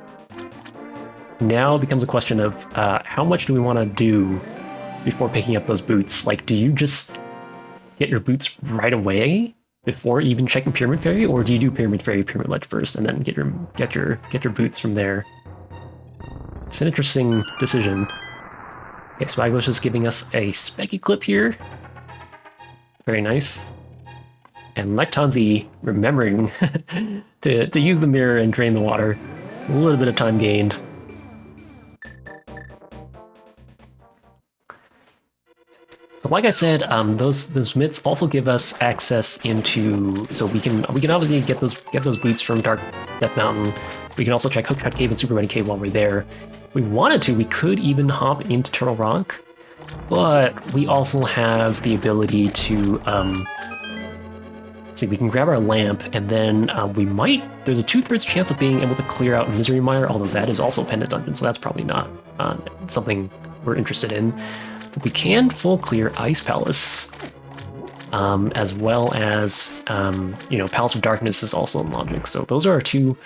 now it becomes a question of how much do we want to do before picking up those boots? Like, do you just get your boots right away before even checking Pyramid Fairy, or do you do Pyramid Fairy, Pyramid Ledge first, and then get your boots from there? It's an interesting decision. Okay, Swaglish is giving us a Specky Clip here. Very nice. And Lectonzi remembering to use the mirror and drain the water. A little bit of time gained. So like I said, those mitts also give us access into, so we can obviously get those boots from Dark Death Mountain. We can also check Hookshot Cave and Super Muddy Cave while we're there. If we wanted to, we could even hop into Turtle Rock, but we also have the ability to see, we can grab our lamp, and then there's a 2/3 chance of being able to clear out Misery Mire, although that is also a Pendant Dungeon, so that's probably not something we're interested in. But we can full clear Ice Palace, as well as, Palace of Darkness is also in Logic, so those are our two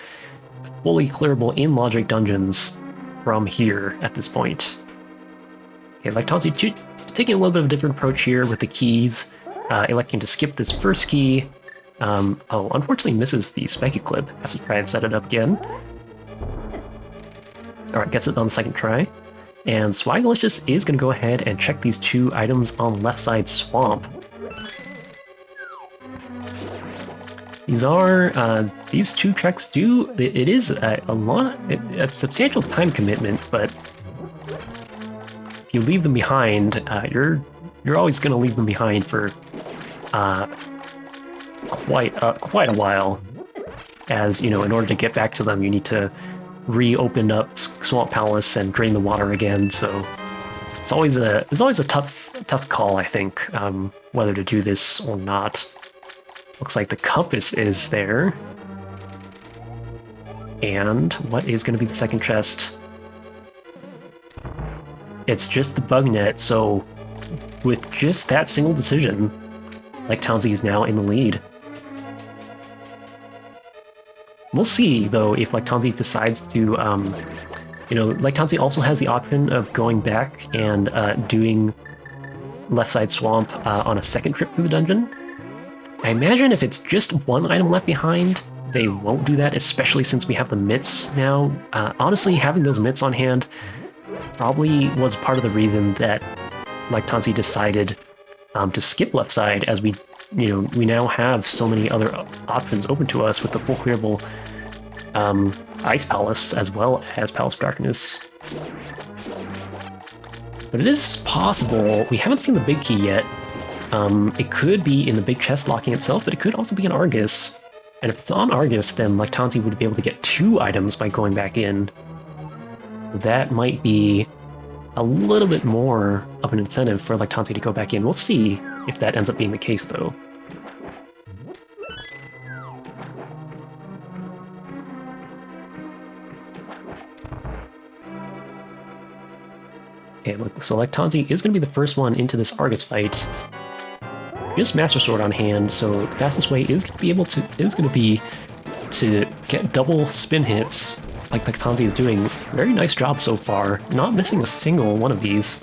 fully clearable in Logic dungeons from here at this point. Okay, Lectanzi taking a little bit of a different approach here with the keys, electing to skip this first key. Unfortunately misses the Spiky Clip. Has to try and set it up again. Alright, gets it on the second try. And Swagalicious is going to go ahead and check these two items on left side swamp. These two checks it is a substantial time commitment, but if you leave them behind, you're always going to leave them behind for quite a while, as in order to get back to them, you need to reopen up Swamp Palace and drain the water again. So it's always a tough call, I think, whether to do this or not. Looks like the compass is there, and what is going to be the second chest? It's just the bug net. So with just that single decision, Lectanzi is now in the lead. We'll see, though, if Lectanzi decides to, Lectanzi also has the option of going back and doing Left Side Swamp on a second trip through the dungeon. I imagine if it's just one item left behind, they won't do that, especially since we have the mitts now. Honestly, having those mitts on hand probably was part of the reason that Lectanzi decided to skip left side, as we now have so many other options open to us with the full clearable Ice Palace as well as Palace of Darkness. But it is possible, we haven't seen the big key yet. It could be in the big chest locking itself, but it could also be an Argus. And if it's on Argus, then Lectanzi would be able to get 2 items by going back in. That might be a little bit more of an incentive for Lectanzi to go back in. We'll see if that ends up being the case, though. Okay, so Lectanzi is going to be the first one into this Argus fight. Just Master Sword on hand, so the fastest way is going to be to get double spin hits, like Lectanzi is doing. Very nice job so far, not missing a single one of these.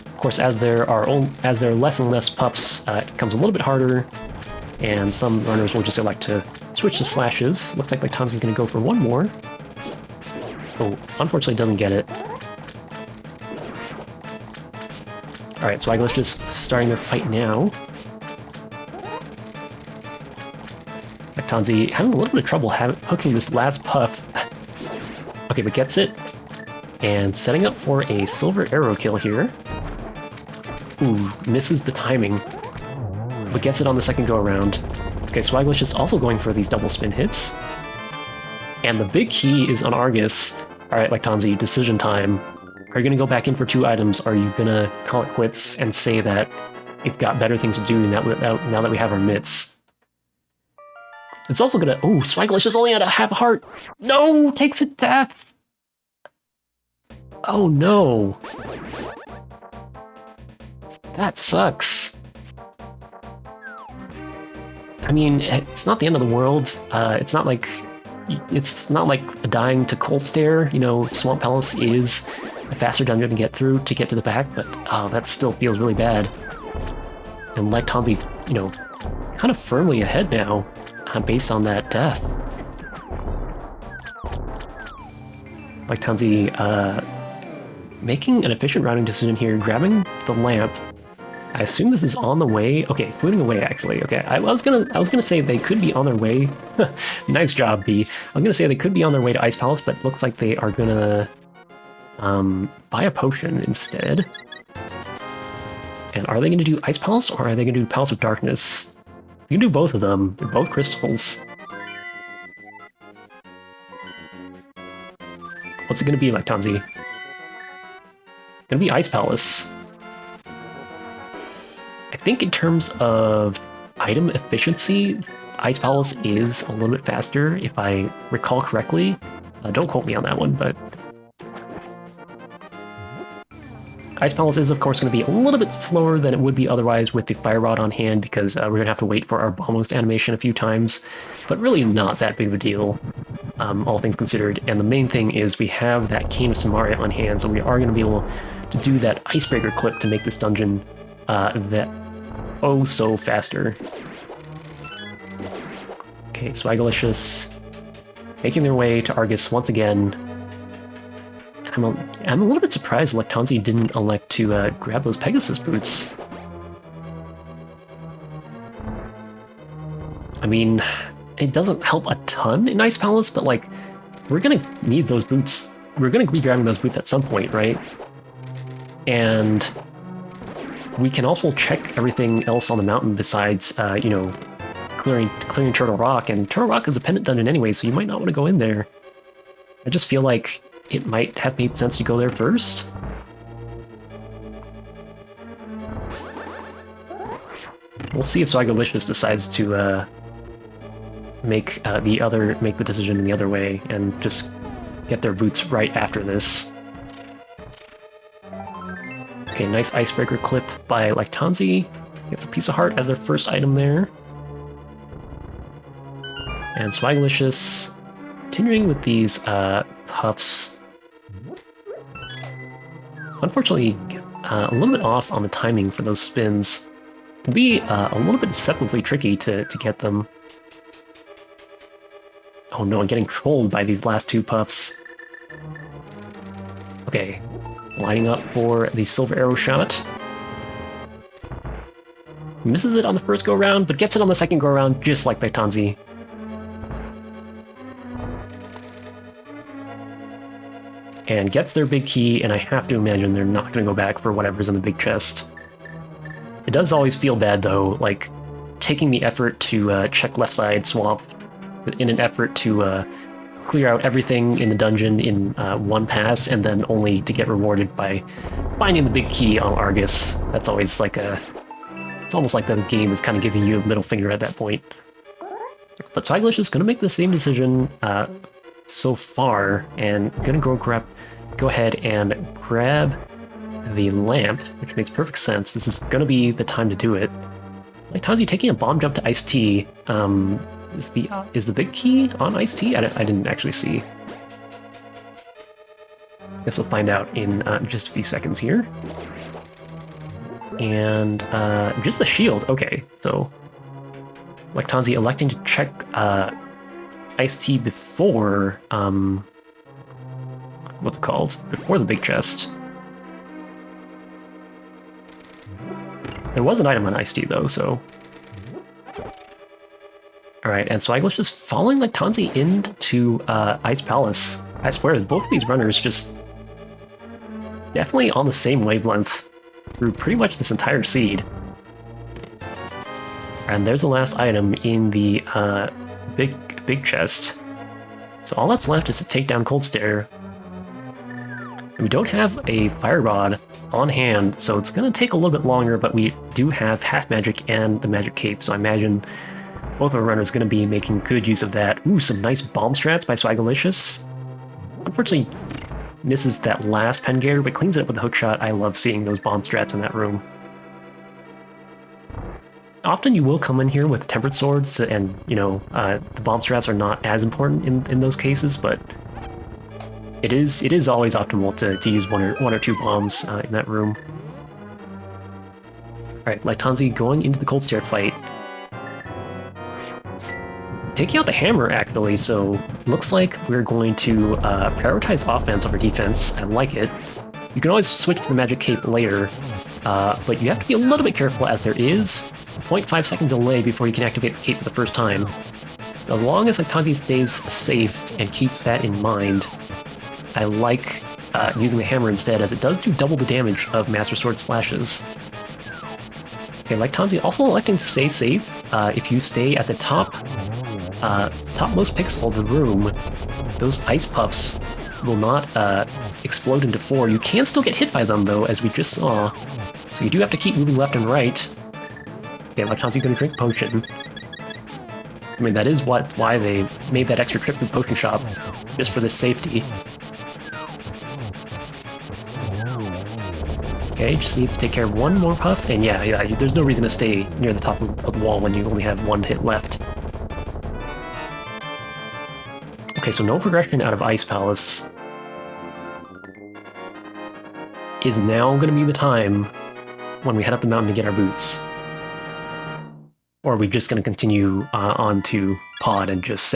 Of course, as there are less and less puffs, it becomes a little bit harder, and some runners will just elect to switch to slashes. Looks like Lectanzi is going to go for one more. Oh, unfortunately doesn't get it. Alright, so Swagalicious starting their fight now. Lectanzi having a little bit of trouble hooking this last puff. Okay, but gets it. And setting up for a silver arrow kill here. Ooh, misses the timing. But gets it on the second go-around. Okay, Swagalicious also going for these double spin hits. And the big key is on Argus. Alright, Lectanzi, decision time. Are you going to go back in for 2 items? Or are you going to call it quits and say that we've got better things to do now that we have our mitts? It's also going to... Oh, Swagalicious only had a half heart! No! Takes a death! Oh no! That sucks. I mean, it's not the end of the world. It's not like dying to Cold Stare. Swamp Palace is a faster dungeon to get through to get to the back, but that still feels really bad. And Lectanzi, kind of firmly ahead now, based on that death. Lectanzi making an efficient routing decision here, grabbing the lamp. I assume this is on the way. Okay, fluting away actually. Okay, I was gonna say they could be on their way. Nice job, B. I was gonna say they could be on their way to Ice Palace, but looks like they are gonna buy a potion instead. And are they going to do Ice Palace or are they going to do Palace of Darkness? You can do both of them. They're both crystals. What's it going to be, Lectanzi? It's going to be Ice Palace. I think in terms of item efficiency, Ice Palace is a little bit faster, if I recall correctly. Don't quote me on that one, but Ice Palace is, of course, going to be a little bit slower than it would be otherwise with the Fire Rod on hand, because we're going to have to wait for our Bombos animation a few times, but really not that big of a deal, all things considered. And the main thing is we have that Cane of Samaria on hand, so we are going to be able to do that Icebreaker clip to make this dungeon that oh so faster. Okay, Swagalicious making their way to Argus once again. I'm a little bit surprised Lectanzi didn't elect to grab those Pegasus boots. I mean, it doesn't help a ton in Ice Palace, but like, we're gonna need those boots. We're gonna be grabbing those boots at some point, right? And we can also check everything else on the mountain besides, you know, clearing Turtle Rock, and Turtle Rock is a pendant dungeon anyway, so you might not want to go in there. I just feel like it might have made sense to go there first. We'll see if Swagalicious decides to make the decision in the other way and just get their boots right after this. Okay, nice Icebreaker clip by Lectanzi. Gets a piece of heart as their first item there. And Swagalicious continuing with these puffs. Unfortunately, a little bit off on the timing for those spins. It can be a little bit deceptively tricky to get them. Oh no, I'm getting trolled by these last two puffs. Okay, lining up for the Silver Arrow shot. Misses it on the first go-round, but gets it on the second go-round, just like Lectanzi. And gets their big key, and I have to imagine they're not going to go back for whatever's in the big chest. It does always feel bad, though, like, taking the effort to check left side swamp in an effort to clear out everything in the dungeon in one pass, and then only to get rewarded by finding the big key on Argus. That's always like it's almost like the game is kind of giving you a middle finger at that point. But Swagalicious is going to make the same decision so far, and gonna go ahead and grab the lamp, which makes perfect sense. This is gonna be the time to do it. Lectanzi taking a bomb jump to Ice-T. Is the big key on Ice-T? I didn't actually see. Guess we'll find out in just a few seconds here. And just the shield. Okay, so Lectanzi electing to check Ice-T before, what's it called? Before the big chest. There was an item on Ice-T though, so. Alright, and Swagalicious just following Lectanzi into Ice Palace. I swear, both of these runners just definitely on the same wavelength through pretty much this entire seed. And there's the last item in the big chest. So all that's left is to take down Cold Stare. And we don't have a Fire Rod on hand, so it's going to take a little bit longer, but we do have Half Magic and the Magic Cape, so I imagine both of our runners are going to be making good use of that. Ooh, some nice bomb strats by Swagalicious. Unfortunately, misses that last Pengear, but cleans it up with a hook shot. I love seeing those bomb strats in that room. Often you will come in here with tempered swords, and you know the bomb strats are not as important in those cases, but it is always optimal to use one or two bombs in that room. All right, Lectanzi going into the Cold Stare fight, taking out the hammer actually. So looks like we're going to prioritize offense over defense. I like it. You can always switch to the Magic Cape later, but you have to be a little bit careful as there is 0.5 second delay before you can activate the cape for the first time. Now, as long as Lectanzi stays safe and keeps that in mind, I like using the hammer instead, as it does do double the damage of Master Sword slashes. Okay, Lectanzi also electing to stay safe. If you stay at the topmost pixel of the room, those ice puffs will not explode into 4. You can still get hit by them, though, as we just saw. So you do have to keep moving left and right. Okay, Lectanzi gonna drink potion. I mean, that is why they made that extra trip to the potion shop, just for this safety. Okay, just needs to take care of one more puff, and yeah, there's no reason to stay near the top of the wall when you only have one hit left. Okay, so no progression out of Ice Palace. Is now going to be the time when we head up the mountain to get our boots. Or are we just going to continue on to Pod and just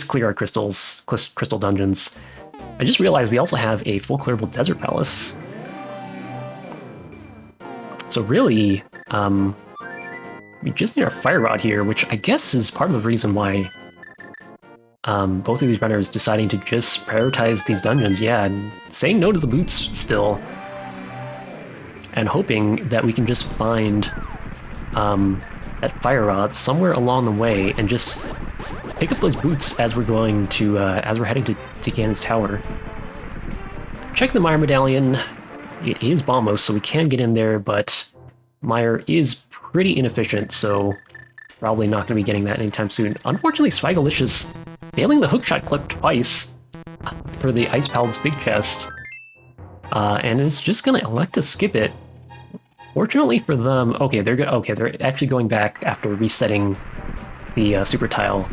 clear our crystal dungeons? I just realized we also have a full clearable Desert Palace. So really, we just need our Fire Rod here, which I guess is part of the reason why both of these runners deciding to just prioritize these dungeons, yeah, and saying no to the boots still, and hoping that we can just find that Fire Rod somewhere along the way and just pick up those boots as we're going to as we're heading to Ganon's Tower. Check the Mire Medallion. It is Bombos, so we can get in there, but Mire is pretty inefficient, so probably not going to be getting that anytime soon. Unfortunately, Swagalicious failing the hookshot clip twice for the Ice Paladin's big chest, and is just going to elect to skip it. Fortunately for them, they're actually going back after resetting the super tile.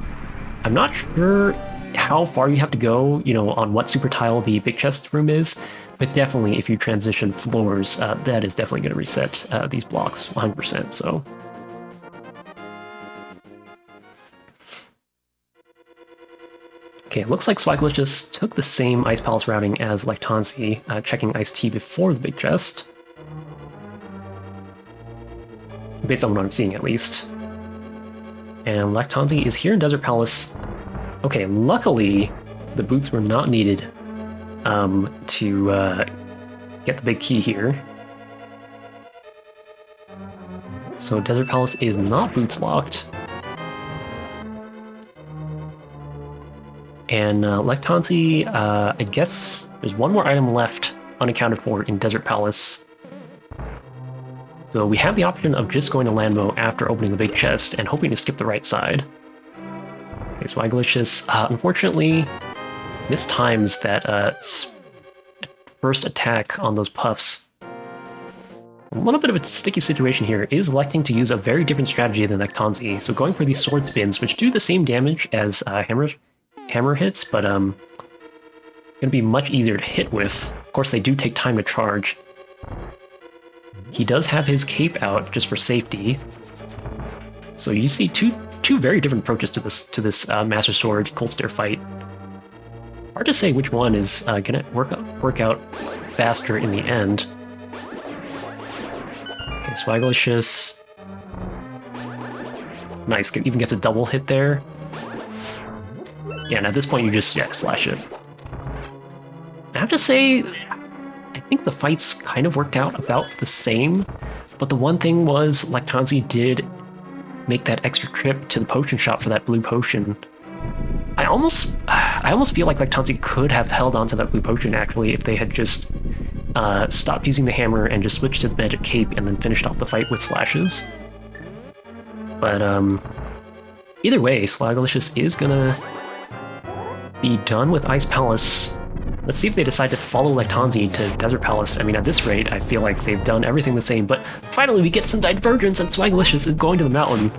I'm not sure how far you have to go, on what super tile the big chest room is, but definitely if you transition floors, that is definitely going to reset these blocks 100%, so. Okay, it looks like Swagalicious took the same Ice Palace routing as Lectanzi, checking Ice Tea before the big chest. Based on what I'm seeing, at least. And Lectanzi is here in Desert Palace. Okay, luckily, the boots were not needed to get the big key here. So Desert Palace is not boots locked. And Lectanzi, I guess there's one more item left unaccounted for in Desert Palace. So we have the option of just going to Landmo after opening the big chest and hoping to skip the right side. Okay, so Swagalicious, unfortunately, mistimes that first attack on those puffs. A little bit of a sticky situation here, is electing to use a very different strategy than Lectanzi, so going for these sword spins, which do the same damage as hammer hits, but gonna be much easier to hit with. Of course, they do take time to charge. He does have his cape out just for safety, so you see two very different approaches to this Master Sword Cold Stare fight. Hard to say which one is gonna work out faster in the end. Okay, Swagalicious. Nice, even gets a double hit there. Yeah, and at this point you just slash it. I have to say, I think the fights kind of worked out about the same, but the one thing was Lectanzi did make that extra trip to the potion shop for that blue potion. I almost feel like Lectanzi could have held on to that blue potion, actually, if they had just stopped using the hammer and just switched to the magic cape and then finished off the fight with slashes. But either way, Swagalicious is gonna be done with Ice Palace. Let's see if they decide to follow Lectanzi to Desert Palace. I mean, at this rate, I feel like they've done everything the same, but finally we get some divergence and Swagalicious is going to the mountain.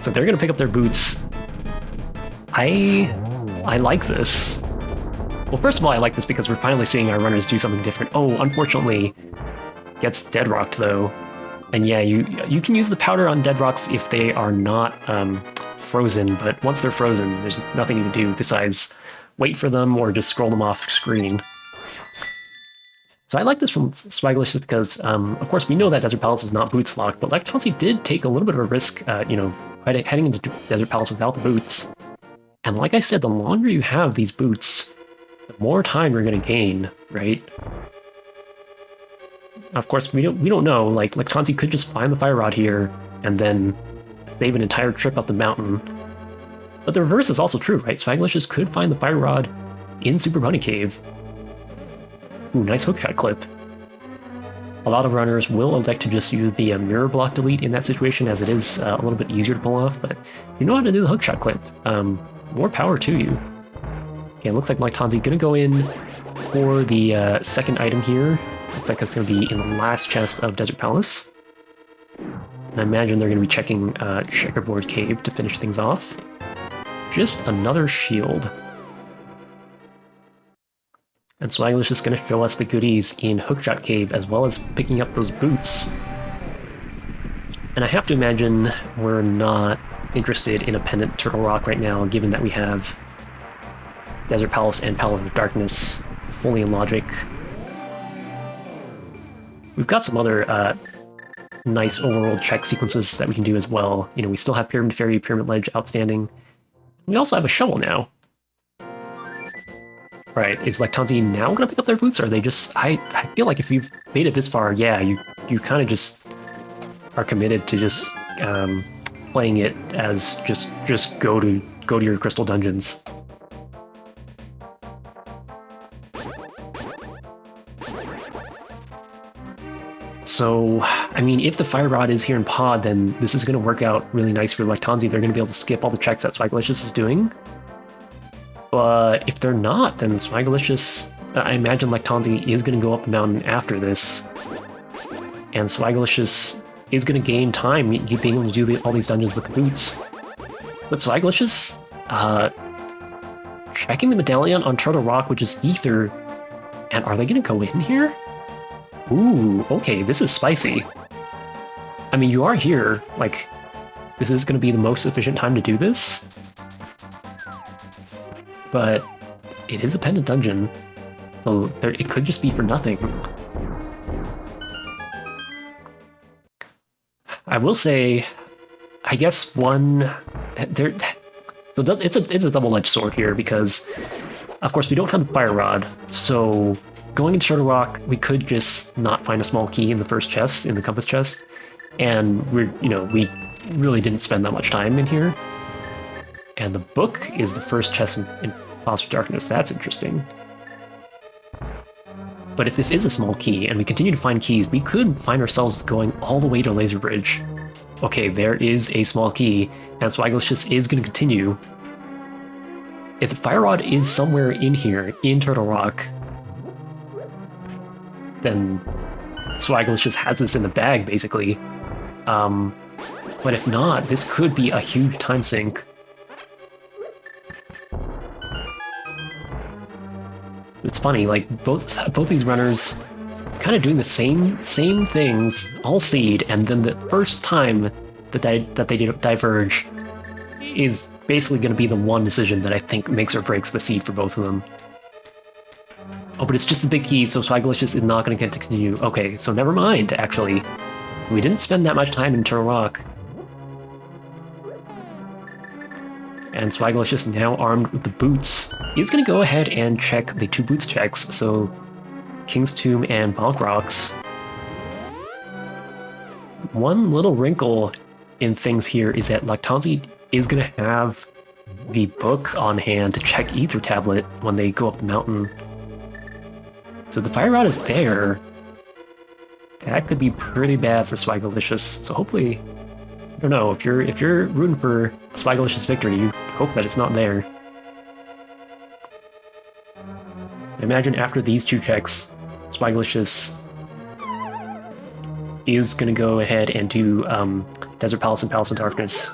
So they're gonna pick up their boots. I like this. Well, first of all, I like this because we're finally seeing our runners do something different. Oh, unfortunately, gets dead rocked though. And yeah, you can use the powder on dead rocks if they are not frozen, but once they're frozen, there's nothing you can do besides wait for them or just scroll them off screen. So I like this from Swagalicious because, of course, we know that Desert Palace is not boots locked, but Lectanzi did take a little bit of a risk, heading into Desert Palace without the boots. And like I said, the longer you have these boots, the more time you're going to gain, right? Of course, we don't know. Like Lectanzi could just find the fire rod here and then save an entire trip up the mountain. But the reverse is also true, right? Swagalicious could find the fire rod in Super Bunny Cave. Ooh, nice hookshot clip. A lot of runners will elect to just use the mirror block delete in that situation, as it is a little bit easier to pull off, but you know how to do the hookshot clip. More power to you. Okay, it looks like Lectanzi gonna go in for the second item here. Looks like it's gonna be in the last chest of Desert Palace. And I imagine they're gonna be checking Checkerboard Cave to finish things off. Just another shield. And Swagalicious is going to show us the goodies in Hookshot Cave, as well as picking up those boots. And I have to imagine we're not interested in a Pendant Turtle Rock right now, given that we have Desert Palace and Palace of Darkness fully in logic. We've got some other nice overworld check sequences that we can do as well. You know, we still have Pyramid Fairy, Pyramid Ledge outstanding. We also have a shovel now. Right, is Lectanzi now going to pick up their boots, or are they just... I feel like if you've made it this far, yeah, you kind of just are committed to just playing it as just go to your crystal dungeons. So, I mean, if the Fire Rod is here in Pod, then this is going to work out really nice for Lectanzi. They're going to be able to skip all the checks that Swagalicious is doing. But if they're not, then Swagalicious, I imagine Lectanzi is going to go up the mountain after this. And Swagalicious is going to gain time being able to do all these dungeons with the boots. But Swagalicious, checking the medallion on Turtle Rock, which is Ether, and are they going to go in here? Ooh, okay, this is spicy. I mean, you are here, like, this is going to be the most efficient time to do this. But it is a pendant dungeon, so it could just be for nothing. I will say, I guess it's a double-edged sword here, because of course we don't have the fire rod, so going into Turtle Rock, we could just not find a small key in the first chest, in the compass chest, and we really didn't spend that much time in here. And the book is the first chest in Palace of Darkness. That's interesting. But if this is a small key, and we continue to find keys, we could find ourselves going all the way to Laser Bridge. Okay, there is a small key, and Swagalicious is going to continue. If the Fire Rod is somewhere in here, in Turtle Rock, then Swagalicious has this in the bag, basically. But if not, this could be a huge time sink. It's funny, like, both these runners kind of doing the same things all seed, and then the first time that they diverge is basically going to be the one decision that I think makes or breaks the seed for both of them. Oh, but it's just the big key, so Swagalicious is not going to get to continue. Okay, so never mind, actually. We didn't spend that much time in Turtle Rock. And Swagalicious, now armed with the boots, is going to go ahead and check the 2 boots checks, so King's Tomb and Bonk Rocks. One little wrinkle in things here is that Lectanzi is going to have the book on hand to check Ether Tablet when they go up the mountain. So the Fire Rod is there. That could be pretty bad for Swagalicious, so hopefully... I don't know, if you're rooting for Swagalicious victory, you hope that it's not there. I imagine after these 2 checks, Swagalicious is going to go ahead and do Desert Palace and Palace of Darkness.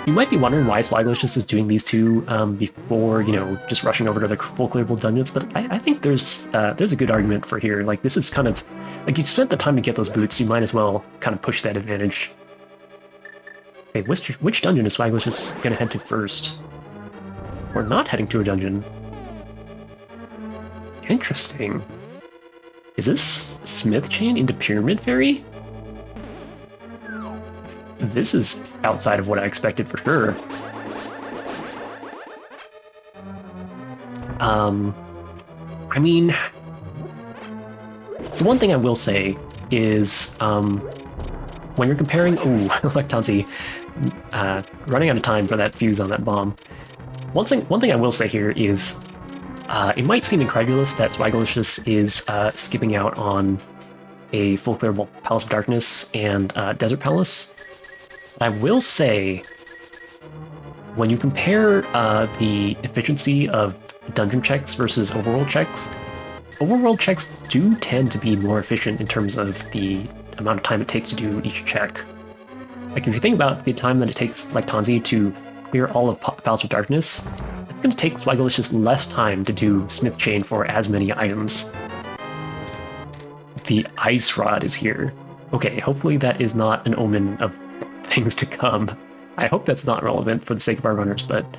You might be wondering why Swagalicious is doing these 2 before, just rushing over to the full clearable dungeons, but I think there's a good argument for here. Like, this is kind of... Like, you spent the time to get those boots, you might as well kind of push that advantage. Okay, which dungeon is Swagalicious going to head to first? We're not heading to a dungeon. Interesting. Is this Smith Chain into Pyramid Fairy? This is outside of what I expected for sure. I mean... So one thing I will say is when you're comparing, Lectanzi running out of time for that fuse on that bomb. One thing I will say here is it might seem incredulous that Swagalicious is skipping out on a full clearable Palace of Darkness and Desert Palace. But I will say, when you compare the efficiency of dungeon checks versus overworld checks do tend to be more efficient in terms of the amount of time it takes to do each check. Like, if you think about the time that it takes Lectanzi to clear all of Palace of Darkness, it's going to take Swagalicious less time to do Smith Chain for as many items. The Ice Rod is here. Okay, hopefully that is not an omen of things to come. I hope that's not relevant for the sake of our runners, but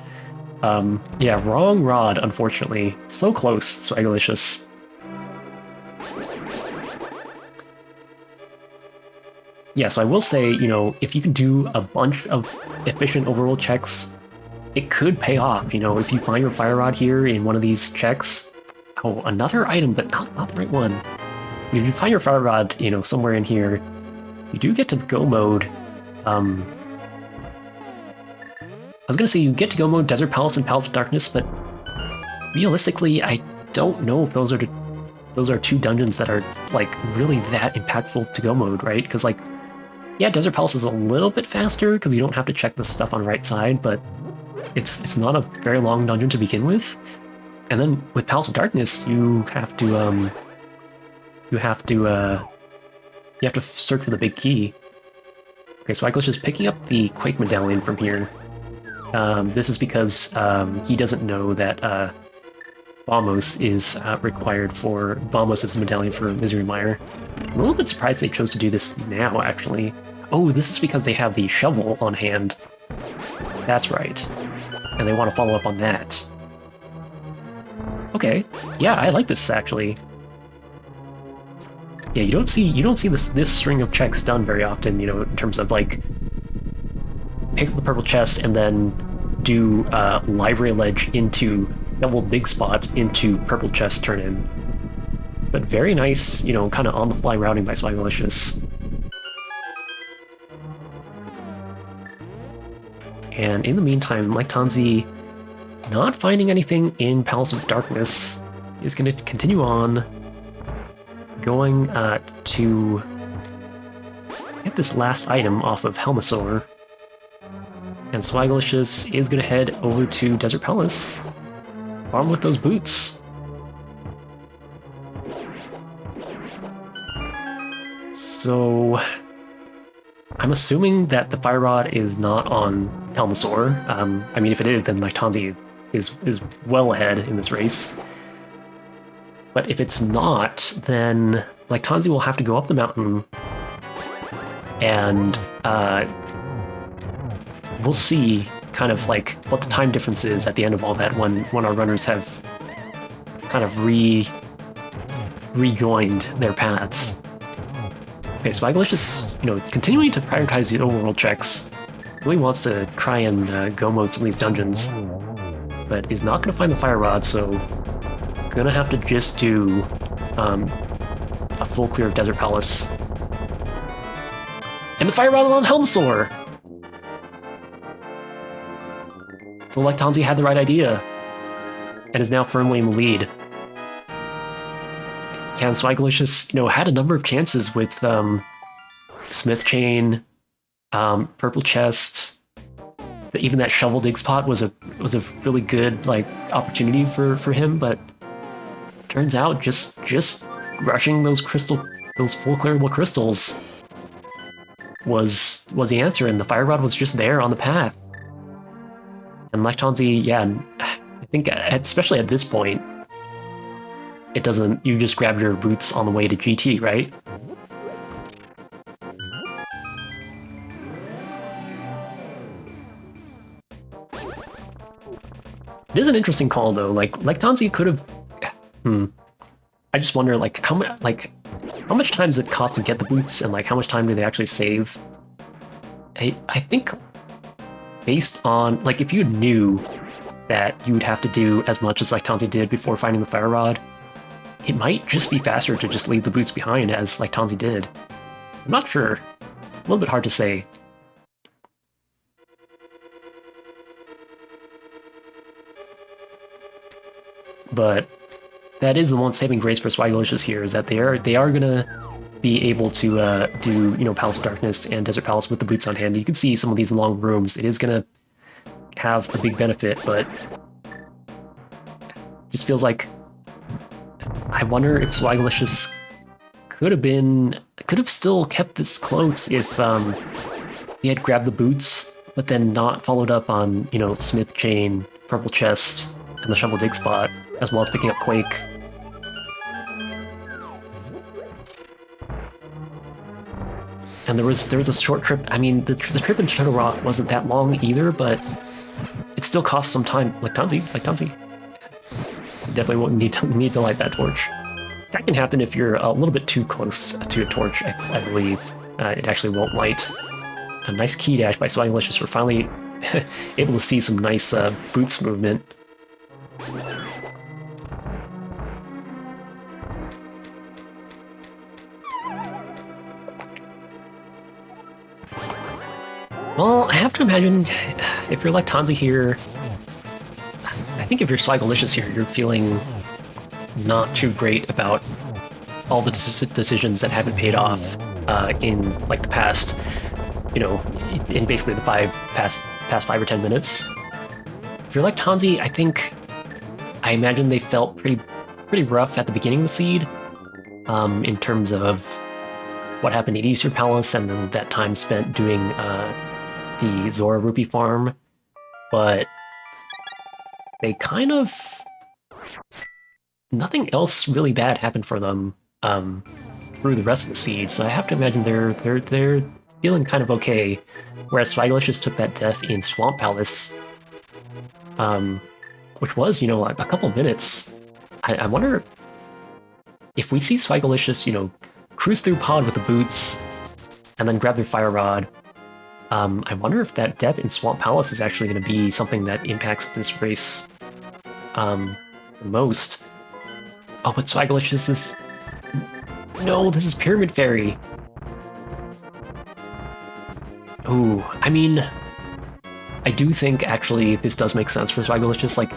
yeah, wrong rod, unfortunately. So close, Swagalicious. Yeah, so I will say, you know, if you can do a bunch of efficient overworld checks, it could pay off. You know, if you find your Fire Rod here in one of these checks, oh, another item, but not the right one. If you find your Fire Rod, you know, somewhere in here, you do get to go mode. I was gonna say you get to go mode Desert Palace and Palace of Darkness, but realistically, I don't know if those are two dungeons that are like really that impactful to go mode, right? Because like, yeah, Desert Palace is a little bit faster because you don't have to check the stuff on the right side, but it's not a very long dungeon to begin with. And then with Palace of Darkness, you have to search for the big key. Okay, so Swagalicious is picking up the Quake Medallion from here. This is because he doesn't know that Bombos is required for... Bombos is the medallion for Misery Mire. I'm a little bit surprised they chose to do this now, actually. Oh, this is because they have the shovel on hand. That's right. And they want to follow up on that. Okay, yeah, I like this, actually. Yeah, you don't see this string of checks done very often, you know, in terms of, like, pick up the purple chest and then do library ledge into double big spot into purple chest turn in. But very nice, you know, kind of on the fly routing by Swagalicious. And in the meantime, Lectanzi, not finding anything in Palace of Darkness, is going to continue on, going to get this last item off of Helmasaur. And Swagalicious is going to head over to Desert Palace, armed with those boots. So I'm assuming that the Fire Rod is not on Helmasaur. I mean, if it is, then Lectanzi is well ahead in this race. But if it's not, then Lectanzi will have to go up the mountain, and we'll see kind of like what the time difference is at the end of all that when our runners have kind of rejoined their paths. Okay, so Swagalicious, you know, continuing to prioritize the overworld checks, really wants to try and go mode some of these dungeons, but is not going to find the Fire Rod, so gonna have to just do a full clear of Desert Palace. And the Fire Rod is on Helmasaur! So Lectanzi had the right idea, and is now firmly in the lead. And Swagalicious, you know, had a number of chances with Smith Chain, Purple Chest. Even that shovel dig spot was a really good like opportunity for him, but turns out just rushing those full clearable crystals was the answer, and the Fire Rod was just there on the path. And Lectanzi, yeah, I think especially at this point, it doesn't, you just grab your boots on the way to GT, right? It is an interesting call though, like Lectanzi could have, I just wonder like how much time does it cost to get the boots, and like how much time do they actually save? I think based on, like, if you knew that you would have to do as much as Lectanzi did before finding the Fire Rod, it might just be faster to just leave the boots behind as like Tanzi did. I'm not sure. A little bit hard to say. But that is the one saving grace for Swaggalicious here, is that they are gonna be able to do, you know, Palace of Darkness and Desert Palace with the boots on hand. You can see some of these long rooms. It is gonna have a big benefit, but just feels like I wonder if Swaggalicious could have still kept this close if he had grabbed the boots, but then not followed up on, you know, Smith Chain, Purple Chest, and the Shovel Dig spot, as well as picking up Quake. And there was a short trip. I mean, the trip into Turtle Rock wasn't that long either, but it still cost some time. Like Tanzi. You definitely won't need to light that torch. That can happen if you're a little bit too close to a torch, I believe. It actually won't light. A nice key dash by Swaggalicious. We're finally able to see some nice boots movement. Well, I have to imagine if you're like Tanzi here, I think if you're Swaggalicious here, you're feeling not too great about all the decisions that haven't paid off in like the past, you know, in basically the past 5 or 10 minutes. If you're like Tanzi, I imagine they felt pretty rough at the beginning of the seed, in terms of what happened at Eastern Palace and then that time spent doing the Zora Rupee farm, but they kind of, nothing else really bad happened for them through the rest of the seed, so I have to imagine they're feeling kind of okay, whereas Swaggalicious took that death in Swamp Palace, which was, you know, a couple minutes. I wonder if we see Swaggalicious, you know, cruise through Pod with the boots and then grab their Fire Rod. I wonder if that death in Swamp Palace is actually going to be something that impacts this race the most. Oh, but Swaggalicious is... No, this is Pyramid Fairy. Ooh, I mean, I do think actually this does make sense for Swaggalicious. Like,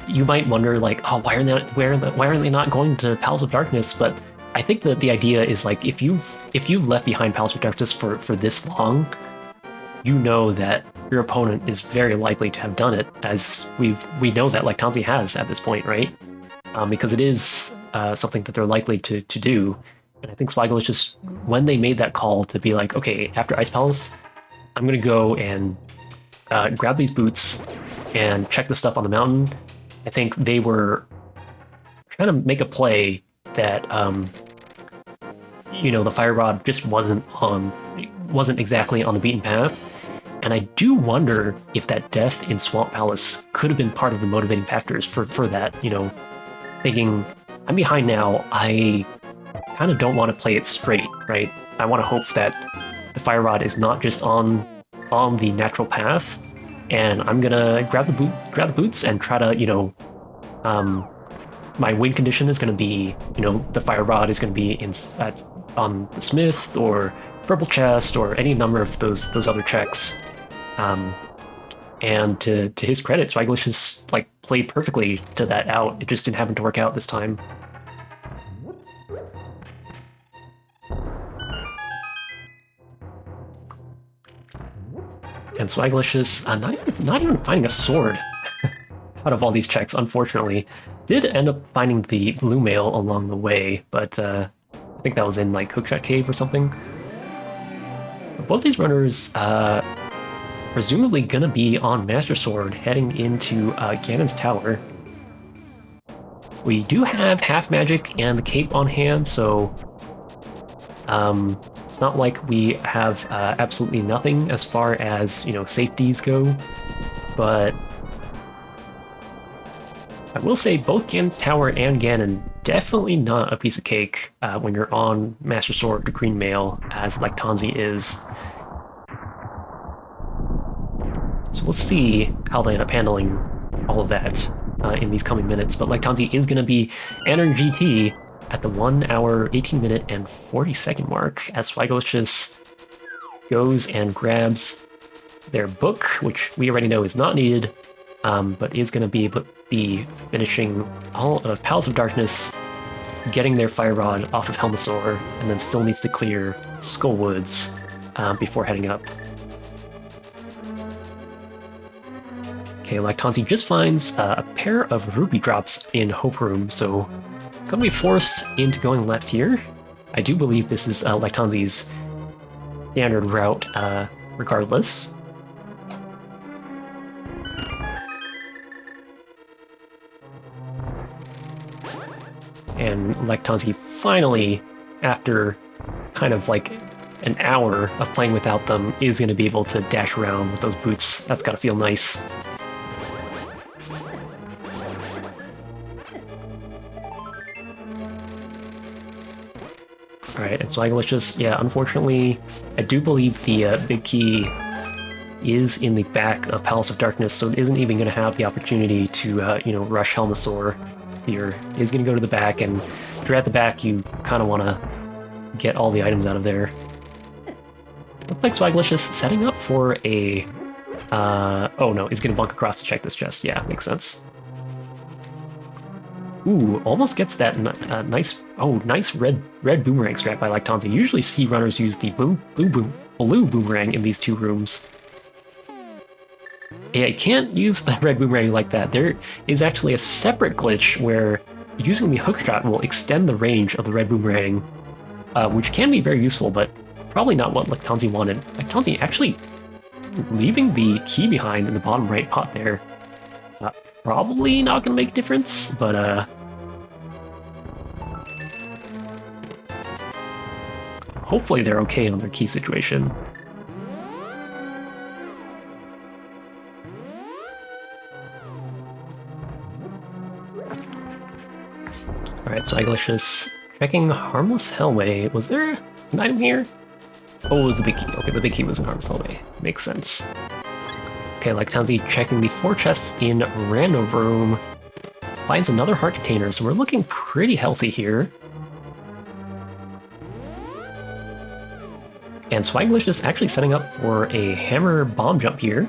you might wonder, like, oh, why are they not going to Palace of Darkness? But I think that the idea is, like, if you've left behind Palace of Darkness for this long, you know that your opponent is very likely to have done it, as we know that, like, Tanzi has at this point, right? Because it is something that they're likely to do. And I think Swaggalicious, when they made that call to be like, okay, after Ice Palace, I'm gonna go and grab these boots and check the stuff on the mountain. I think they were trying to make a play that, you know, the Fire Rod just wasn't exactly on the beaten path. And I do wonder if that death in Swamp Palace could have been part of the motivating factors for that, you know, thinking, I'm behind now, I kind of don't want to play it straight, right? I want to hope that the Fire Rod is not just on the natural path, and I'm gonna grab the boots and try to, you know, my win condition is gonna be, you know, the Fire Rod is gonna be on the Smith or Purple Chest or any number of those other checks. And to his credit, Swaggalicious like played perfectly to that out. It just didn't happen to work out this time. And Swaggalicious, not even finding a sword out of all these checks, unfortunately. Did end up finding the blue mail along the way, but I think that was in like Hookshot Cave or something. But both these runners presumably gonna be on Master Sword heading into Ganon's Tower. We do have Half Magic and the Cape on hand, so it's not like we have absolutely nothing as far as, you know, safeties go, but I will say both Ganon's Tower and Ganon definitely not a piece of cake when you're on Master Sword to Green Mail, as like Tanzi is. So we'll see how they end up handling all of that. in these coming minutes, but Lectanzi is going to be entering GT at the 1 hour, 18 minute, and 40 second mark as Swagalicious goes and grabs their book, which we already know is not needed, but is going to be finishing all of Palace of Darkness, getting their Fire Rod off of Helmasaur, and then still needs to clear Skullwoods before heading up. Okay, Lectanzi just finds a pair of Ruby Drops in Hope Room, so gonna be forced into going left here. I do believe this is Lectanzi's standard route, regardless. And Lectanzi finally, after kind of like an hour of playing without them, is going to be able to dash around with those boots. That's got to feel nice. Alright, and Swagalicious, yeah, unfortunately, I do believe the big key is in the back of Palace of Darkness, so it isn't even going to have the opportunity to, you know, rush Helmasaur here. It is going to go to the back, and if you're at the back, you kind of want to get all the items out of there. Looks like Swagalicious setting up for a... oh no, he's going to bunk across to check this chest. Yeah, makes sense. Ooh, almost gets that nice red boomerang strap by Lectanzi. You usually see runners use the blue boomerang in these two rooms. Yeah, you can't use the red boomerang like that. There is actually a separate glitch where using the hook shot will extend the range of the red boomerang, which can be very useful, but probably not what Lectanzi wanted. Lectanzi actually leaving the key behind in the bottom right pot there. Probably not going to make a difference, but hopefully they're okay on their key situation. Alright, so Swagalicious checking Harmless Hellway. Was there an item here? Oh, it was the big key. Okay, the big key was in Harmless Hellway. Makes sense. Okay, Lectanzi checking the 4 chests in Random Room. Finds another heart container, so we're looking pretty healthy here. And Swagalicious actually setting up for a hammer bomb jump here.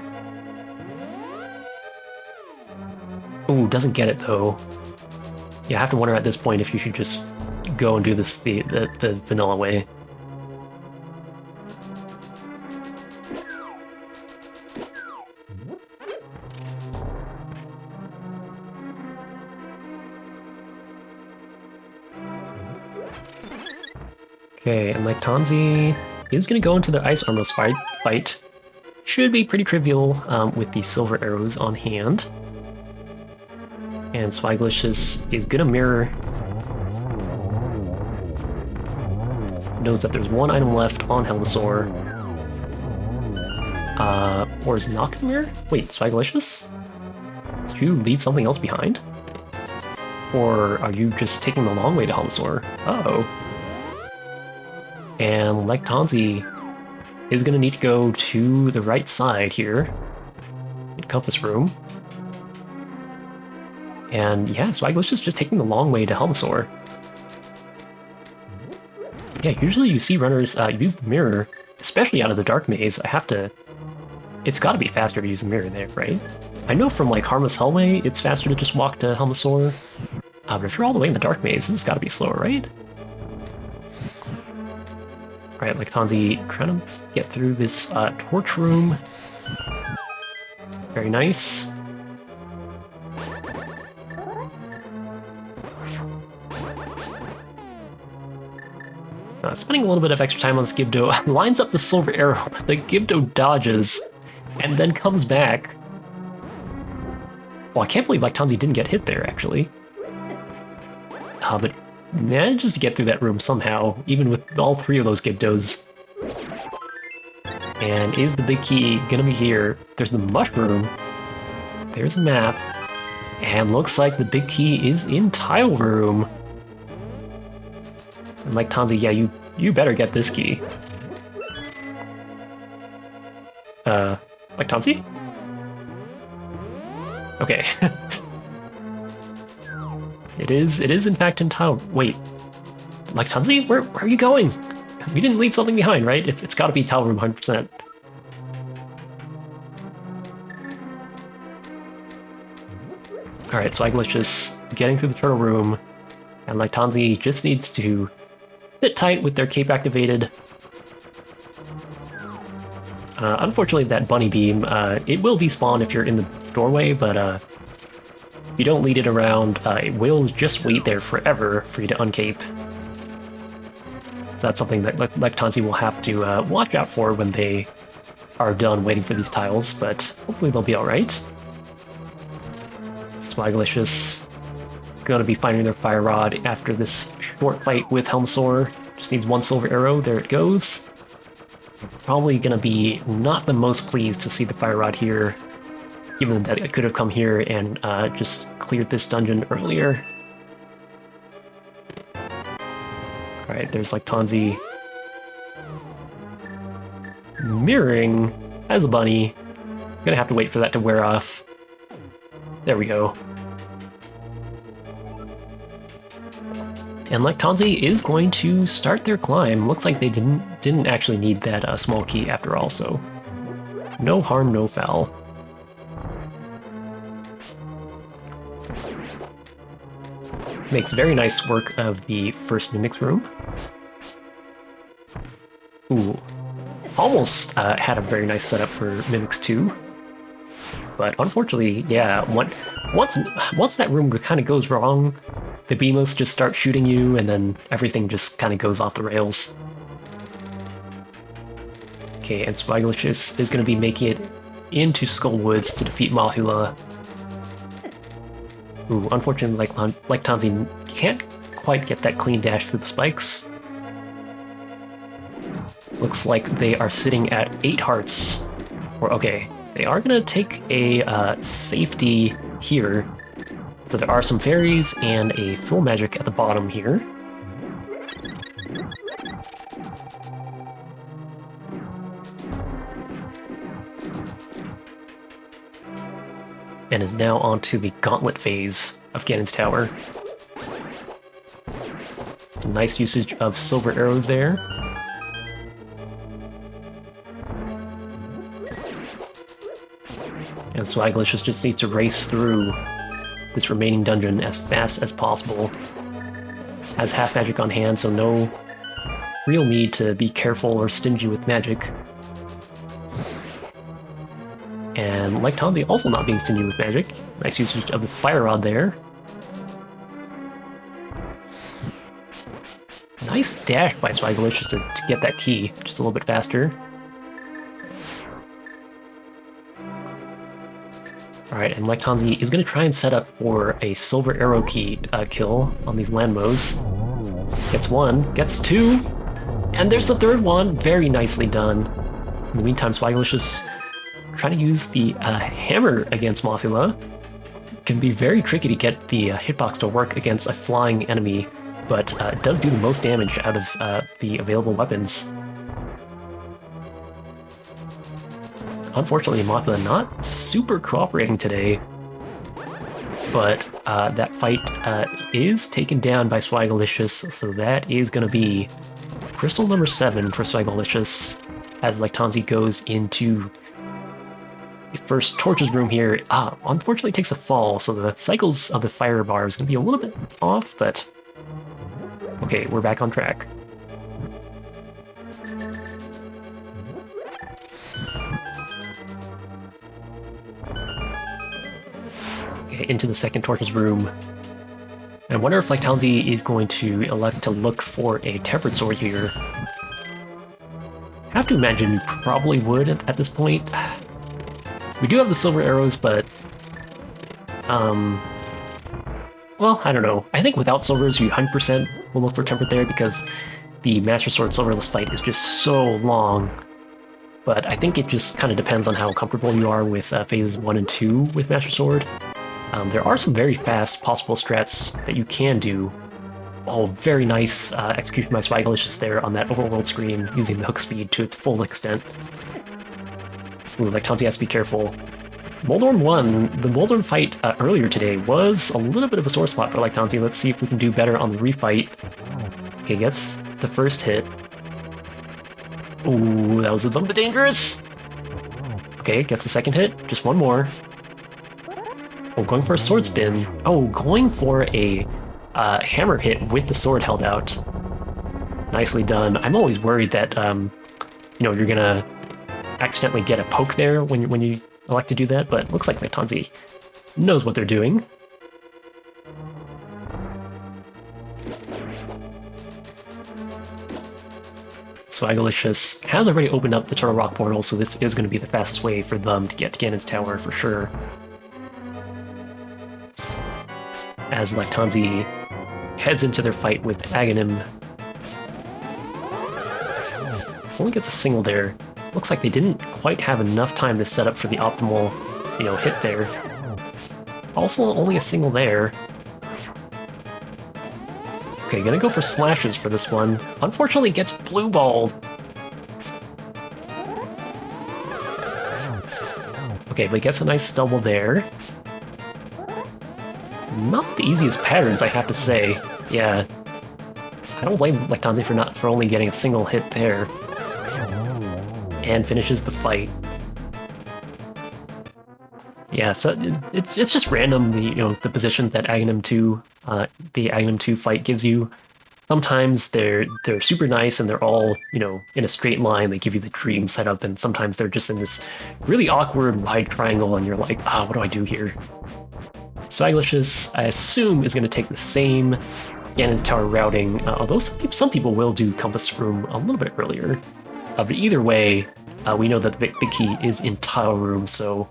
Ooh, doesn't get it though. Yeah, I have to wonder at this point if you should just go and do this the vanilla way. Okay, and Lectanzi is going to go into the Ice Armor's fight. Should be pretty trivial with the silver arrows on hand. And Swagalicious is going to mirror. Knows that there's one item left on Helmasaur. Or is not going to mirror? Wait, Swagalicious? Did you leave something else behind? Or are you just taking the long way to Helmasaur? Uh-oh. And Lectanzi is going to need to go to the right side here in Compass Room. And yeah, Swagalicious just taking the long way to Helmasaur. Yeah, usually you see runners use the mirror, especially out of the Dark Maze. It's got to be faster to use the mirror there, right? I know from like Harmless Hellway, it's faster to just walk to Helmasaur. But if you're all the way in the Dark Maze, this has got to be slower, right? Alright, Lectanzi trying to get through this torch room. Very nice. Spending a little bit of extra time on this Gibdo, lines up the silver arrow, but the Gibdo dodges, and then comes back. Well, I can't believe Lectanzi didn't get hit there, actually. But manages to get through that room somehow, even with all 3 of those Gibdos. And is the big key gonna be here? There's the mushroom. There's a map. And looks like the big key is in Tile Room. And Lectanzi, yeah, you better get this key. Lectanzi? Okay. It is in fact in tile. Wait, Lactanzi, where are you going? We didn't leave something behind, right? It's got to be tile room 100%. Alright, Swagalicious getting through the turtle room, and Lactanzi just needs to sit tight with their cape activated. Unfortunately, that bunny beam, it will despawn if you're in the doorway, but if you don't lead it around, it will just wait there forever for you to uncape. So that's something that Lactanzi will have to watch out for when they are done waiting for these tiles, but hopefully they'll be alright. Swagalicious gonna be finding their Fire Rod after this short fight with Helmsaur. Just needs one silver arrow, there it goes. Probably gonna be not the most pleased to see the Fire Rod here, given that it could have come here and just cleared this dungeon earlier. Alright, there's Lactanzi mirroring as a bunny. Gonna have to wait for that to wear off. There we go. And Lactanzi is going to start their climb. Looks like they didn't actually need that small key after all, so no harm, no foul. Makes very nice work of the first Mimic's room. Ooh, almost had a very nice setup for Mimics 2. But unfortunately, yeah, once that room kind of goes wrong, the Beamos just start shooting you, and then everything just kind of goes off the rails. Okay, and Swagalicious is going to be making it into Skullwoods to defeat Mothula. Ooh, unfortunately, Lactanzi can't quite get that clean dash through the spikes. Looks like they are sitting at 8 hearts. Or, okay, they are going to take a safety here. So there are some fairies and a full magic at the bottom here. And is now onto the gauntlet phase of Ganon's Tower. Some nice usage of silver arrows there. And Swagalicious just needs to race through this remaining dungeon as fast as possible. Has half magic on hand, so no real need to be careful or stingy with magic. And Lactanzi also not being stingy with magic. Nice usage of the Fire Rod there. Nice dash by Swagalicious to get that key just a little bit faster. Alright, and Lactanzi is going to try and set up for a silver arrow key kill on these Lanmos. Gets one, gets two, and there's the third one. Very nicely done. In the meantime, Swagalicious trying to use the hammer against Mothula. Can be very tricky to get the hitbox to work against a flying enemy, but it does do the most damage out of the available weapons. Unfortunately, Mothula not super cooperating today, but that fight is taken down by Swagalicious, so that is going to be crystal number 7 for Swagalicious as Lactanzi goes into the first Torches room here. Unfortunately takes a fall, so the cycles of the fire bar is going to be a little bit off, but okay, we're back on track. Into the second Torches room. I wonder if Lactanzi is going to elect to look for a Tempered Sword here. Have to imagine you probably would at this point. We do have the silver arrows, but well, I don't know. I think without silvers, you 100% will look for Tempered there because the Master Sword Silverless fight is just so long. But I think it just kind of depends on how comfortable you are with phases 1 and 2 with Master Sword. There are some very fast possible strats that you can do. Oh, very nice execution by Swagalicious there on that overworld screen, using the hook speed to its full extent. Ooh, Lactanzi has to be careful. Moldorm won. The Moldorm fight earlier today was a little bit of a sore spot for Lectonzi. Let's see if we can do better on the refight. Okay, gets the first hit. Ooh, that was a little bit dangerous. Okay, gets the second hit. Just one more. Oh, going for a sword spin. Oh, going for a hammer hit with the sword held out. Nicely done. I'm always worried that, you're gonna accidentally get a poke there when you elect to do that, but it looks like Lectonzi knows what they're doing. Swagalicious has already opened up the Turtle Rock portal, so this is going to be the fastest way for them to get to Ganon's Tower for sure. As Lectonzi heads into their fight with Aghanim. Only gets a single there. Looks like they didn't quite have enough time to set up for the optimal, hit there. Also, only a single there. Okay, gonna go for slashes for this one. Unfortunately, gets blue-balled. Okay, but gets a nice double there. Not the easiest patterns, I have to say. Yeah. I don't blame Lectonzi for only getting a single hit there. And finishes the fight. Yeah, so it's just random the position that Aghanim 2 the Aghanim 2 fight gives you. Sometimes they're super nice and they're all in a straight line. They give you the dream setup, and sometimes they're just in this really awkward wide triangle, and you're like, what do I do here? Swagalicious, I assume, is going to take the same Ganon's Tower routing, although some people will do Compass Room a little bit earlier. But either way, we know that the big key is in Tile Room, so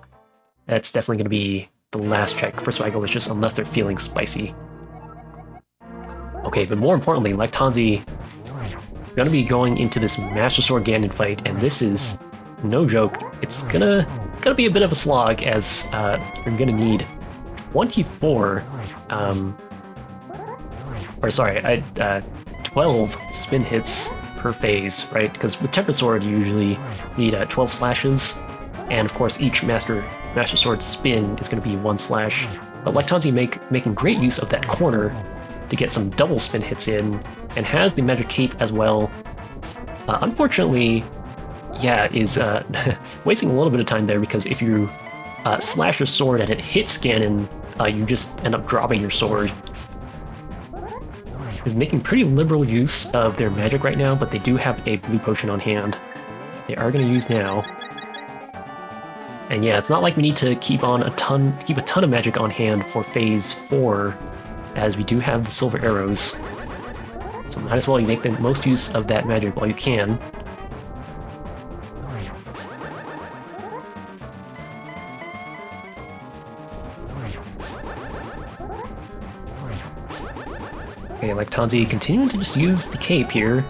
that's definitely going to be the last check for Swagalicious, unless they're feeling spicy. Okay, but more importantly, Lectonzi going to be going into this Master Sword Ganon fight, and this is no joke. It's gonna be a bit of a slog, as you're gonna need 24, 12 spin hits per phase, right? Because with Tempered Sword, you usually need 12 slashes, and of course each Master Sword spin is going to be 1 slash. But Lectonzi making great use of that corner to get some double spin hits in, and has the Magic Cape as well. Unfortunately, is wasting a little bit of time there, because if you slash your sword and it hits Ganon, you just end up dropping your sword. Is making pretty liberal use of their magic right now, but they do have a blue potion on hand. They are going to use now. And yeah, it's not like we need to keep a ton of magic on hand for phase 4, as we do have the silver arrows. So might as well you make the most use of that magic while you can. Okay, Lectonzi continuing to just use the cape here.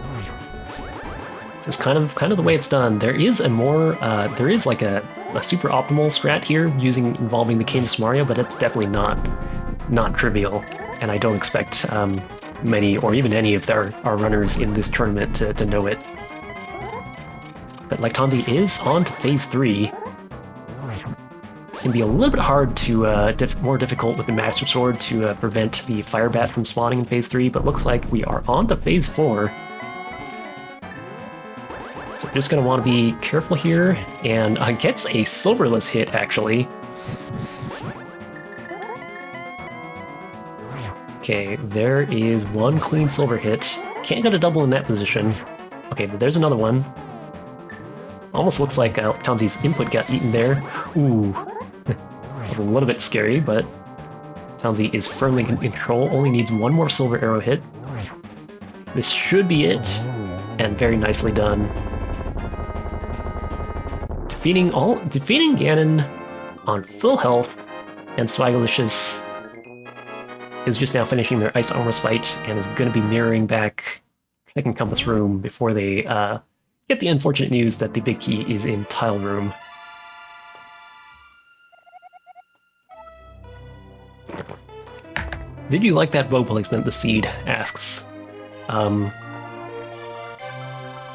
This is kind of the way it's done. There is there is like a super optimal strat here involving the Cape of Samaria, but it's definitely not trivial, and I don't expect many or even any of our runners in this tournament to know it. But Lectonzi is on to phase 3. Can be a little bit hard to more difficult with the Master Sword to prevent the Fire Bat from spawning in phase 3, but looks like we are on to phase 4. So we're just going to want to be careful here, and gets a silverless hit, actually. Okay, there is one clean silver hit. Can't get a double in that position. Okay, but there's another one. Almost looks like Tonzi's input got eaten there. Ooh. That was a little bit scary, but Tonzi is firmly in control. Only needs one more silver arrow hit. This should be it, and very nicely done. Defeating Ganon on full health, and Swagalicious is just now finishing their Ice Armor's fight, and is going to be mirroring back, checking Compass Room before they get the unfortunate news that the big key is in Tile Room. Did you like that bow placement, the Seed asks?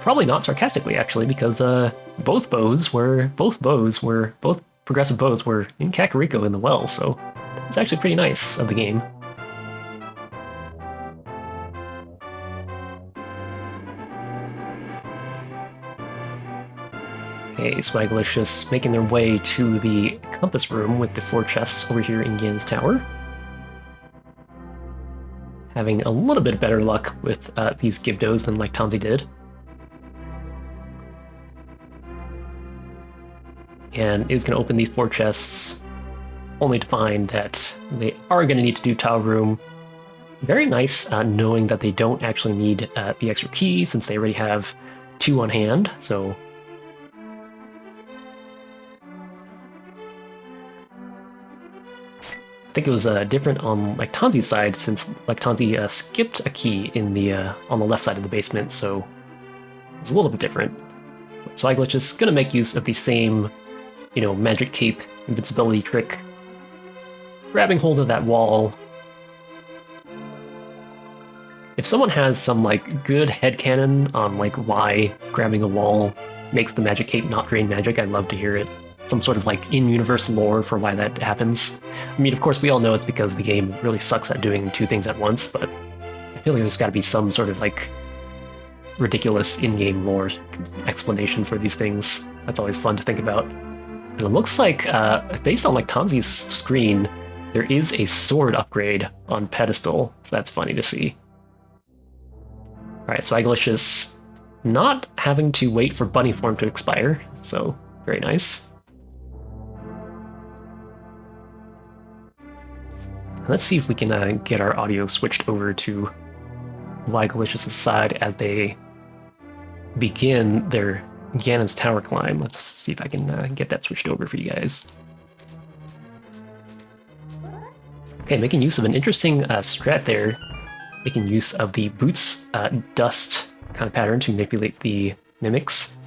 Probably not sarcastically, actually, because both progressive bows were in Kakariko in the well, so it's actually pretty nice of the game. Okay, Swagalicious making their way to the compass room with the 4 chests over here in Ganon's Tower. Having a little bit better luck with these Gibdos than like Tanzi did. And is going to open these 4 chests, only to find that they are going to need to do Tile Room. Very nice knowing that they don't actually need the extra key since they already have 2 on hand, so... I think it was different on like Tanzi's side since like Tanzi skipped a key in the on the left side of the basement, so it was a little bit different. So Swagalicious is going to make use of the same, you know, magic cape invincibility trick, grabbing hold of that wall. If someone has some like good headcanon on like why grabbing a wall makes the magic cape not drain magic, I'd love to hear it. Some sort of like in-universe lore for why that happens. I mean, of course, we all know it's because the game really sucks at doing 2 things at once, but I feel like there's got to be some sort of like ridiculous in-game lore explanation for these things. That's always fun to think about. And it looks like, based on like Tanzi's screen, there is a sword upgrade on pedestal, so that's funny to see. Alright, Swagalicious not having to wait for bunny form to expire, so very nice. Let's see if we can get our audio switched over to Swagalicious' side as they begin their Ganon's Tower climb. Let's see if I can get that switched over for you guys. Okay, making use of an interesting strat there. Making use of the boots dust kind of pattern to manipulate the mimics.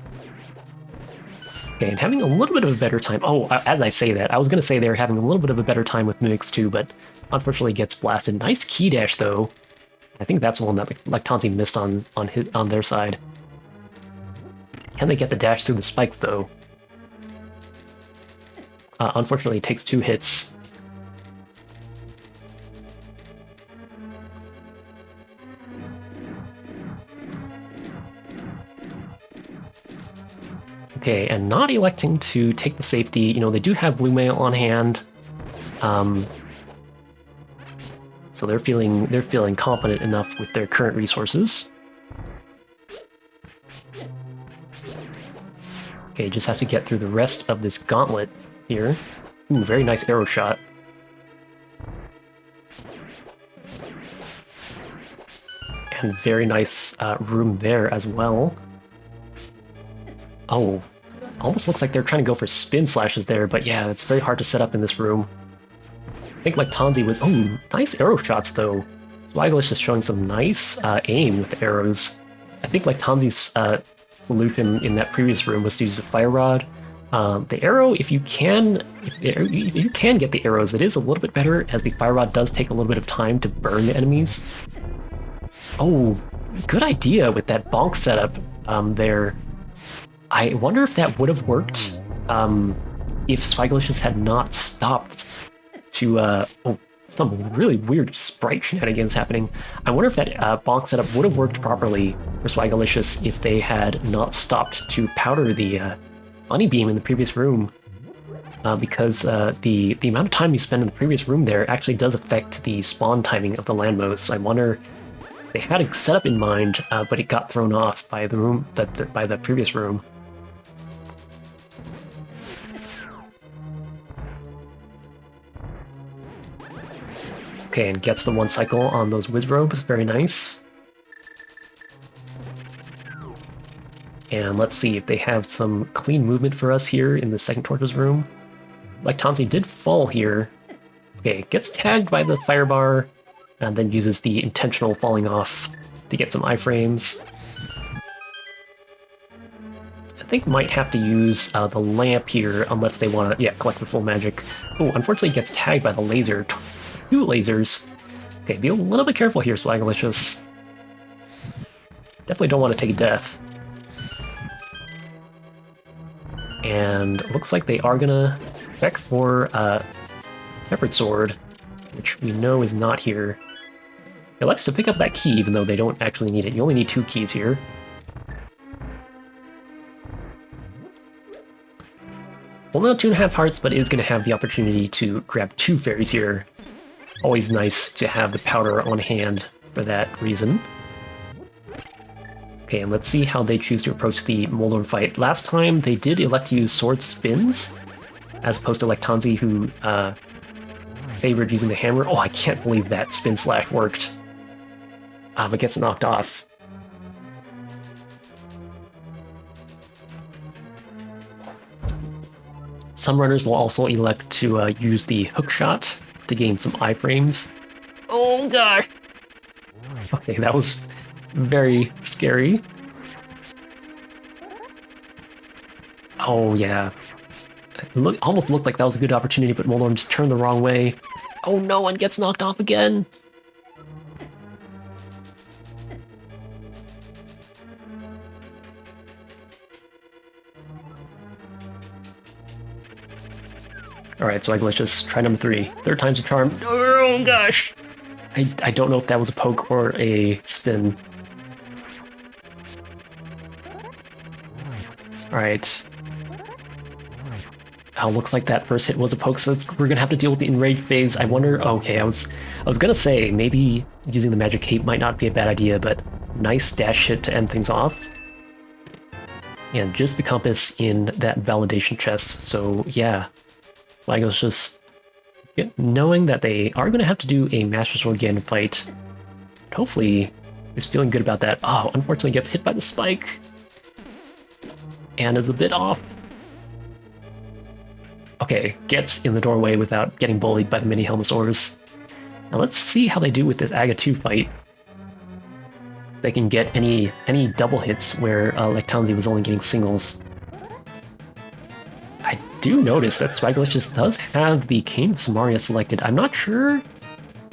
Okay, and having a little bit of a better time. Oh, as I say that, I was going to say they're having a little bit of a better time with mimics too, but unfortunately gets blasted. Nice key dash though. I think that's one that like Tanzi missed on their side. Can they get the dash through the spikes though? Unfortunately, it takes 2 hits. Okay, and not electing to take the safety. You know, they do have blue mail on hand, so they're feeling confident enough with their current resources. Okay, just has to get through the rest of this gauntlet here. Ooh, very nice arrow shot. And very nice room there as well. Oh, almost looks like they're trying to go for spin slashes there, but yeah, it's very hard to set up in this room. I think like Tanzi was... Oh, nice arrow shots though. Swagalicious is showing some nice aim with the arrows. I think like Tanzi's solution in that previous room was to use a fire rod. The arrow, if you can get the arrows, it is a little bit better as the fire rod does take a little bit of time to burn the enemies. Oh, good idea with that bonk setup there. I wonder if that would have worked if Swagalicious had not stopped to... oh, some really weird sprite shenanigans happening. I wonder if that bonk setup would have worked properly for Swagalicious if they had not stopped to powder the bunny beam in the previous room. Because the amount of time you spend in the previous room there actually does affect the spawn timing of the landmos. So I wonder... They had a setup in mind, but it got thrown off by by the previous room. Okay, and gets the 1 cycle on those Wizzrobes, very nice. And let's see if they have some clean movement for us here in the second Torches room. Like Tanzi did fall here. Okay, gets tagged by the firebar, and then uses the intentional falling off to get some iframes. I think might have to use the lamp here unless they want to, collect the full magic. Oh, unfortunately gets tagged by the laser. 2 lasers. Okay, be a little bit careful here, Swagalicious. Definitely don't want to take a death. And looks like they are gonna Check for Shepherd Sword, which we know is not here. It likes to pick up that key, even though they don't actually need it. You only need 2 keys here. Only on 2.5 hearts, but is going to have the opportunity to grab 2 fairies here. Always nice to have the powder on hand for that reason. Okay, and let's see how they choose to approach the Moldorm fight. Last time, they did elect to use sword spins, as opposed to Lectanzi, who favored using the hammer. Oh, I can't believe that spin slash worked. But gets knocked off. Some runners will also elect to use the hook shot to gain some iframes. Oh gosh! Okay, that was very scary. Oh yeah. It almost looked like that was a good opportunity, but Moldorm just turned the wrong way. Oh no, and gets knocked off again! Alright, so let's just try number 3. 3rd time's a charm. Oh gosh! I don't know if that was a poke or a spin. Alright. Oh, looks like that first hit was a poke, so we're gonna have to deal with the enraged phase. I wonder... Okay, I was gonna say, maybe using the magic cape might not be a bad idea, but nice dash hit to end things off. And just the compass in that validation chest, so yeah. Lagos just knowing that they are going to have to do a Master Sword Ganon fight. Hopefully is feeling good about that. Oh, unfortunately gets hit by the spike. And is a bit off. Okay, gets in the doorway without getting bullied by the mini Helmosaurs. Now let's see how they do with this Aga 2 fight. They can get any double hits where Lectanzi was only getting singles. I do notice that Swagalicious does have the Cane of Samaria selected. I'm not sure,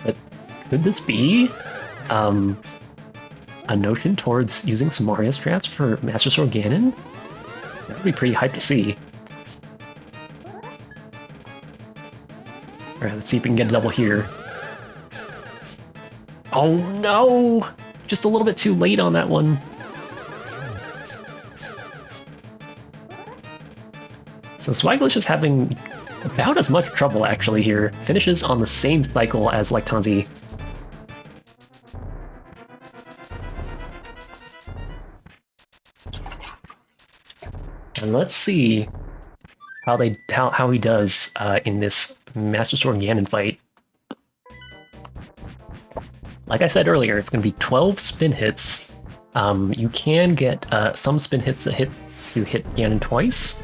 but could this be a notion towards using Samaria strats for Master Sword Ganon? That would be pretty hype to see. Alright, let's see if we can get a double here. Oh no! Just a little bit too late on that one. So Swagalicious is having about as much trouble actually here. Finishes on the same cycle as Lectanzi. And let's see how he does in this Master Sword Ganon fight. Like I said earlier, it's going to be 12 spin hits. You can get some spin hits that hit Ganon twice.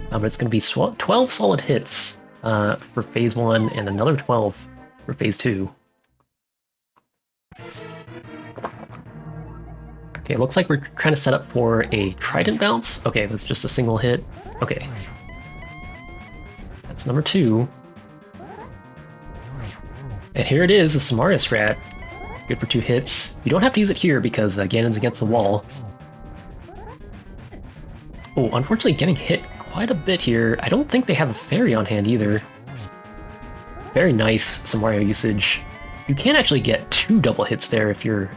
But it's going to be 12 solid hits for Phase 1 and another 12 for Phase 2. Okay, it looks like we're trying to set up for a Trident Bounce. Okay, that's just a single hit. Okay. That's number 2. And here it is, the Samaria strat. Good for 2 hits. You don't have to use it here because Ganon's against the wall. Oh, unfortunately getting hit quite a bit here. I don't think they have a fairy on hand either. Very nice Samaria usage. You can actually get 2 double hits there if you're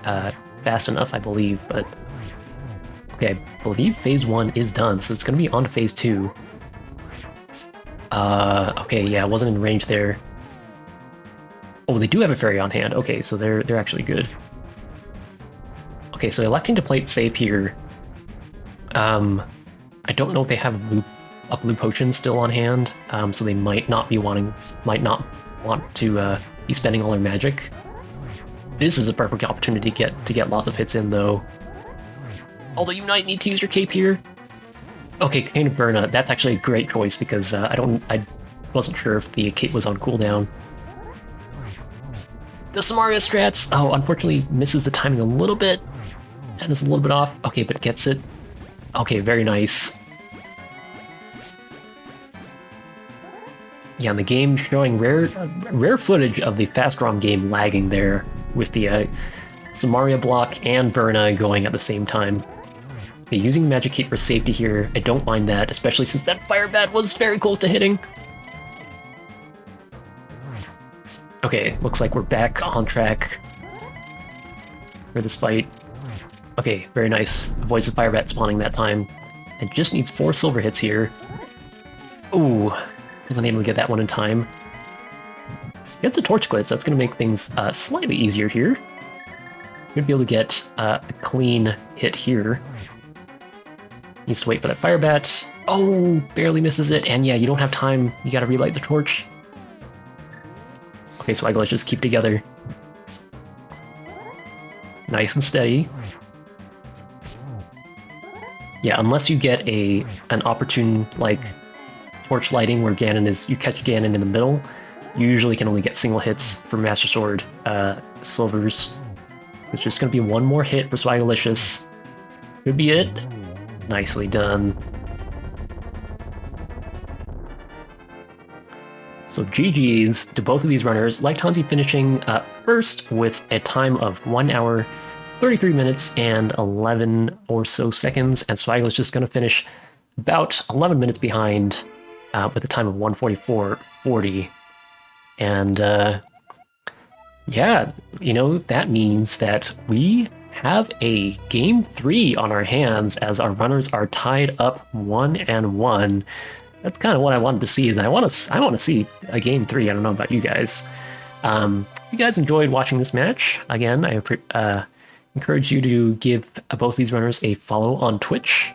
fast enough, I believe, but... Okay, I believe Phase 1 is done, so it's going to be on to Phase 2. Okay, yeah, I wasn't in range there. Oh, they do have a fairy on hand. Okay, so they're actually good. Okay, so electing to play it safe here. I don't know if they have a blue potion still on hand, so they might not want to be spending all their magic. This is a perfect opportunity to get lots of hits in, though. Although you might need to use your cape here. Okay, Cane of Burna, that's actually a great choice because I wasn't sure if the cape was on cooldown. The Samaria strats, oh, unfortunately misses the timing a little bit. And is a little bit off. Okay, but gets it. Okay, very nice. Yeah, and the game showing rare footage of the Fast ROM game lagging there with the Samaria block and Burna going at the same time. Okay, using Magic Cape for safety here, I don't mind that, especially since that Fire Bat was very close to hitting. Okay, looks like we're back on track for this fight. Okay, very nice. Avoids the fire bat spawning that time. It just needs 4 silver hits here. Ooh, wasn't able to get that one in time. Gets a torch glitch, that's going to make things slightly easier here. Should be able to get a clean hit here. Needs to wait for that fire bat. Oh, barely misses it, and yeah, you don't have time. You gotta relight the torch. Okay, Swaggle, let's just keep together. Nice and steady. Yeah, unless you get an opportune, like, torch lighting where you catch Ganon in the middle, you usually can only get single hits for Master Sword Silvers. It's just gonna be one more hit for Swagalicious. Could be it. Nicely done. So GG's to both of these runners. Lictanzi finishing first with a time of 1 hour, 33 minutes, and 11 or so seconds, and Swaggle is just going to finish about 11 minutes behind with a time of 1:44:40. And yeah, you know, that means that we have a Game 3 on our hands as our runners are tied up 1-1. That's kind of what I wanted to see. I want to see a Game 3. I don't know about you guys. If you guys enjoyed watching this match, again, I encourage you to give both these runners a follow on Twitch.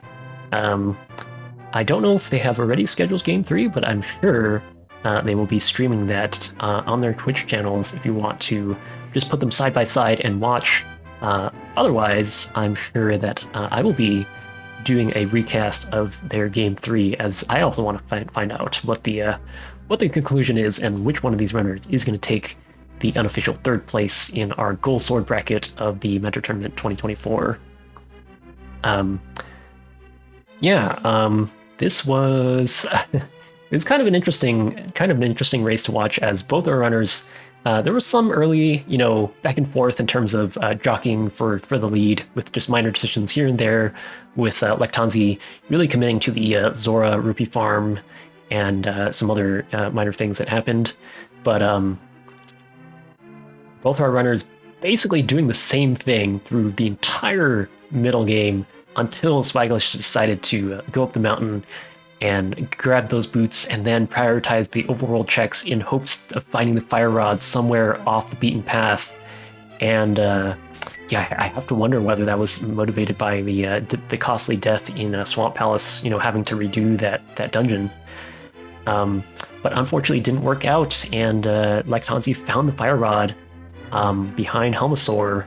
I don't know if they have already scheduled Game 3, but I'm sure they will be streaming that on their Twitch channels if you want to just put them side by side and watch. Otherwise, I'm sure that I will be doing a recast of their Game 3, as I also want to find out what the conclusion is and which one of these runners is going to take the unofficial 3rd place in our Gold Sword bracket of the Mentor Tournament 2024. This was it's kind of an interesting race to watch, as both our runners. There was some early, back and forth in terms of jockeying for the lead, with just minor decisions here and there, with Lictanzi really committing to the Zora Rupee farm and some other minor things that happened. But both our runners basically doing the same thing through the entire middle game until Swagalicious decided to go up the mountain and grab those boots, and then prioritize the overworld checks in hopes of finding the fire rod somewhere off the beaten path. And I have to wonder whether that was motivated by the costly death in Swamp Palace, having to redo that dungeon. But unfortunately it didn't work out, and Lictanzi found the fire rod behind Helmasaur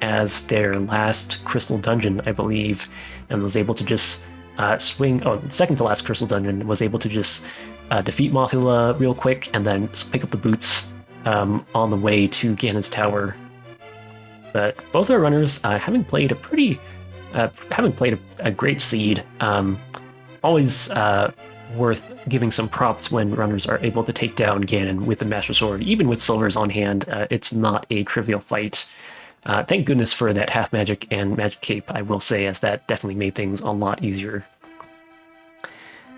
as their last crystal dungeon, I believe, and was able to just second to last crystal dungeon, was able to just defeat Mothula real quick and then pick up the boots on the way to Ganon's Tower. But both our runners, having played a great seed, always worth giving some props when runners are able to take down Ganon with the Master Sword. Even with silvers on hand, it's not a trivial fight. Thank goodness for that half magic and magic cape, I will say, as that definitely made things a lot easier.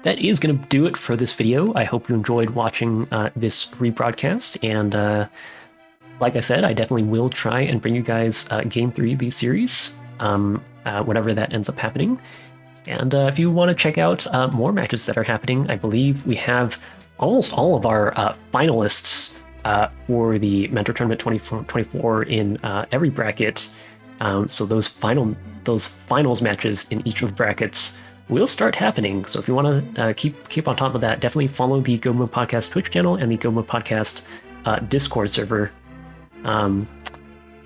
That is going to do it for this video. I hope you enjoyed watching this rebroadcast, and like I said, I definitely will try and bring you guys Game 3 of these series, whenever that ends up happening. And if you want to check out more matches that are happening, I believe we have almost all of our finalists for the Mentor Tournament 2024 in every bracket. So those finals matches in each of the brackets will start happening. So if you want to keep on top of that, definitely follow the Go Mode Podcast Twitch channel and the Go Mode Podcast Discord server.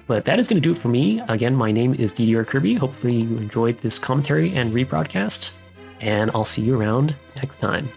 But that is going to do it for me. Again, my name is DDR Kirby. Hopefully you enjoyed this commentary and rebroadcast, and I'll see you around next time.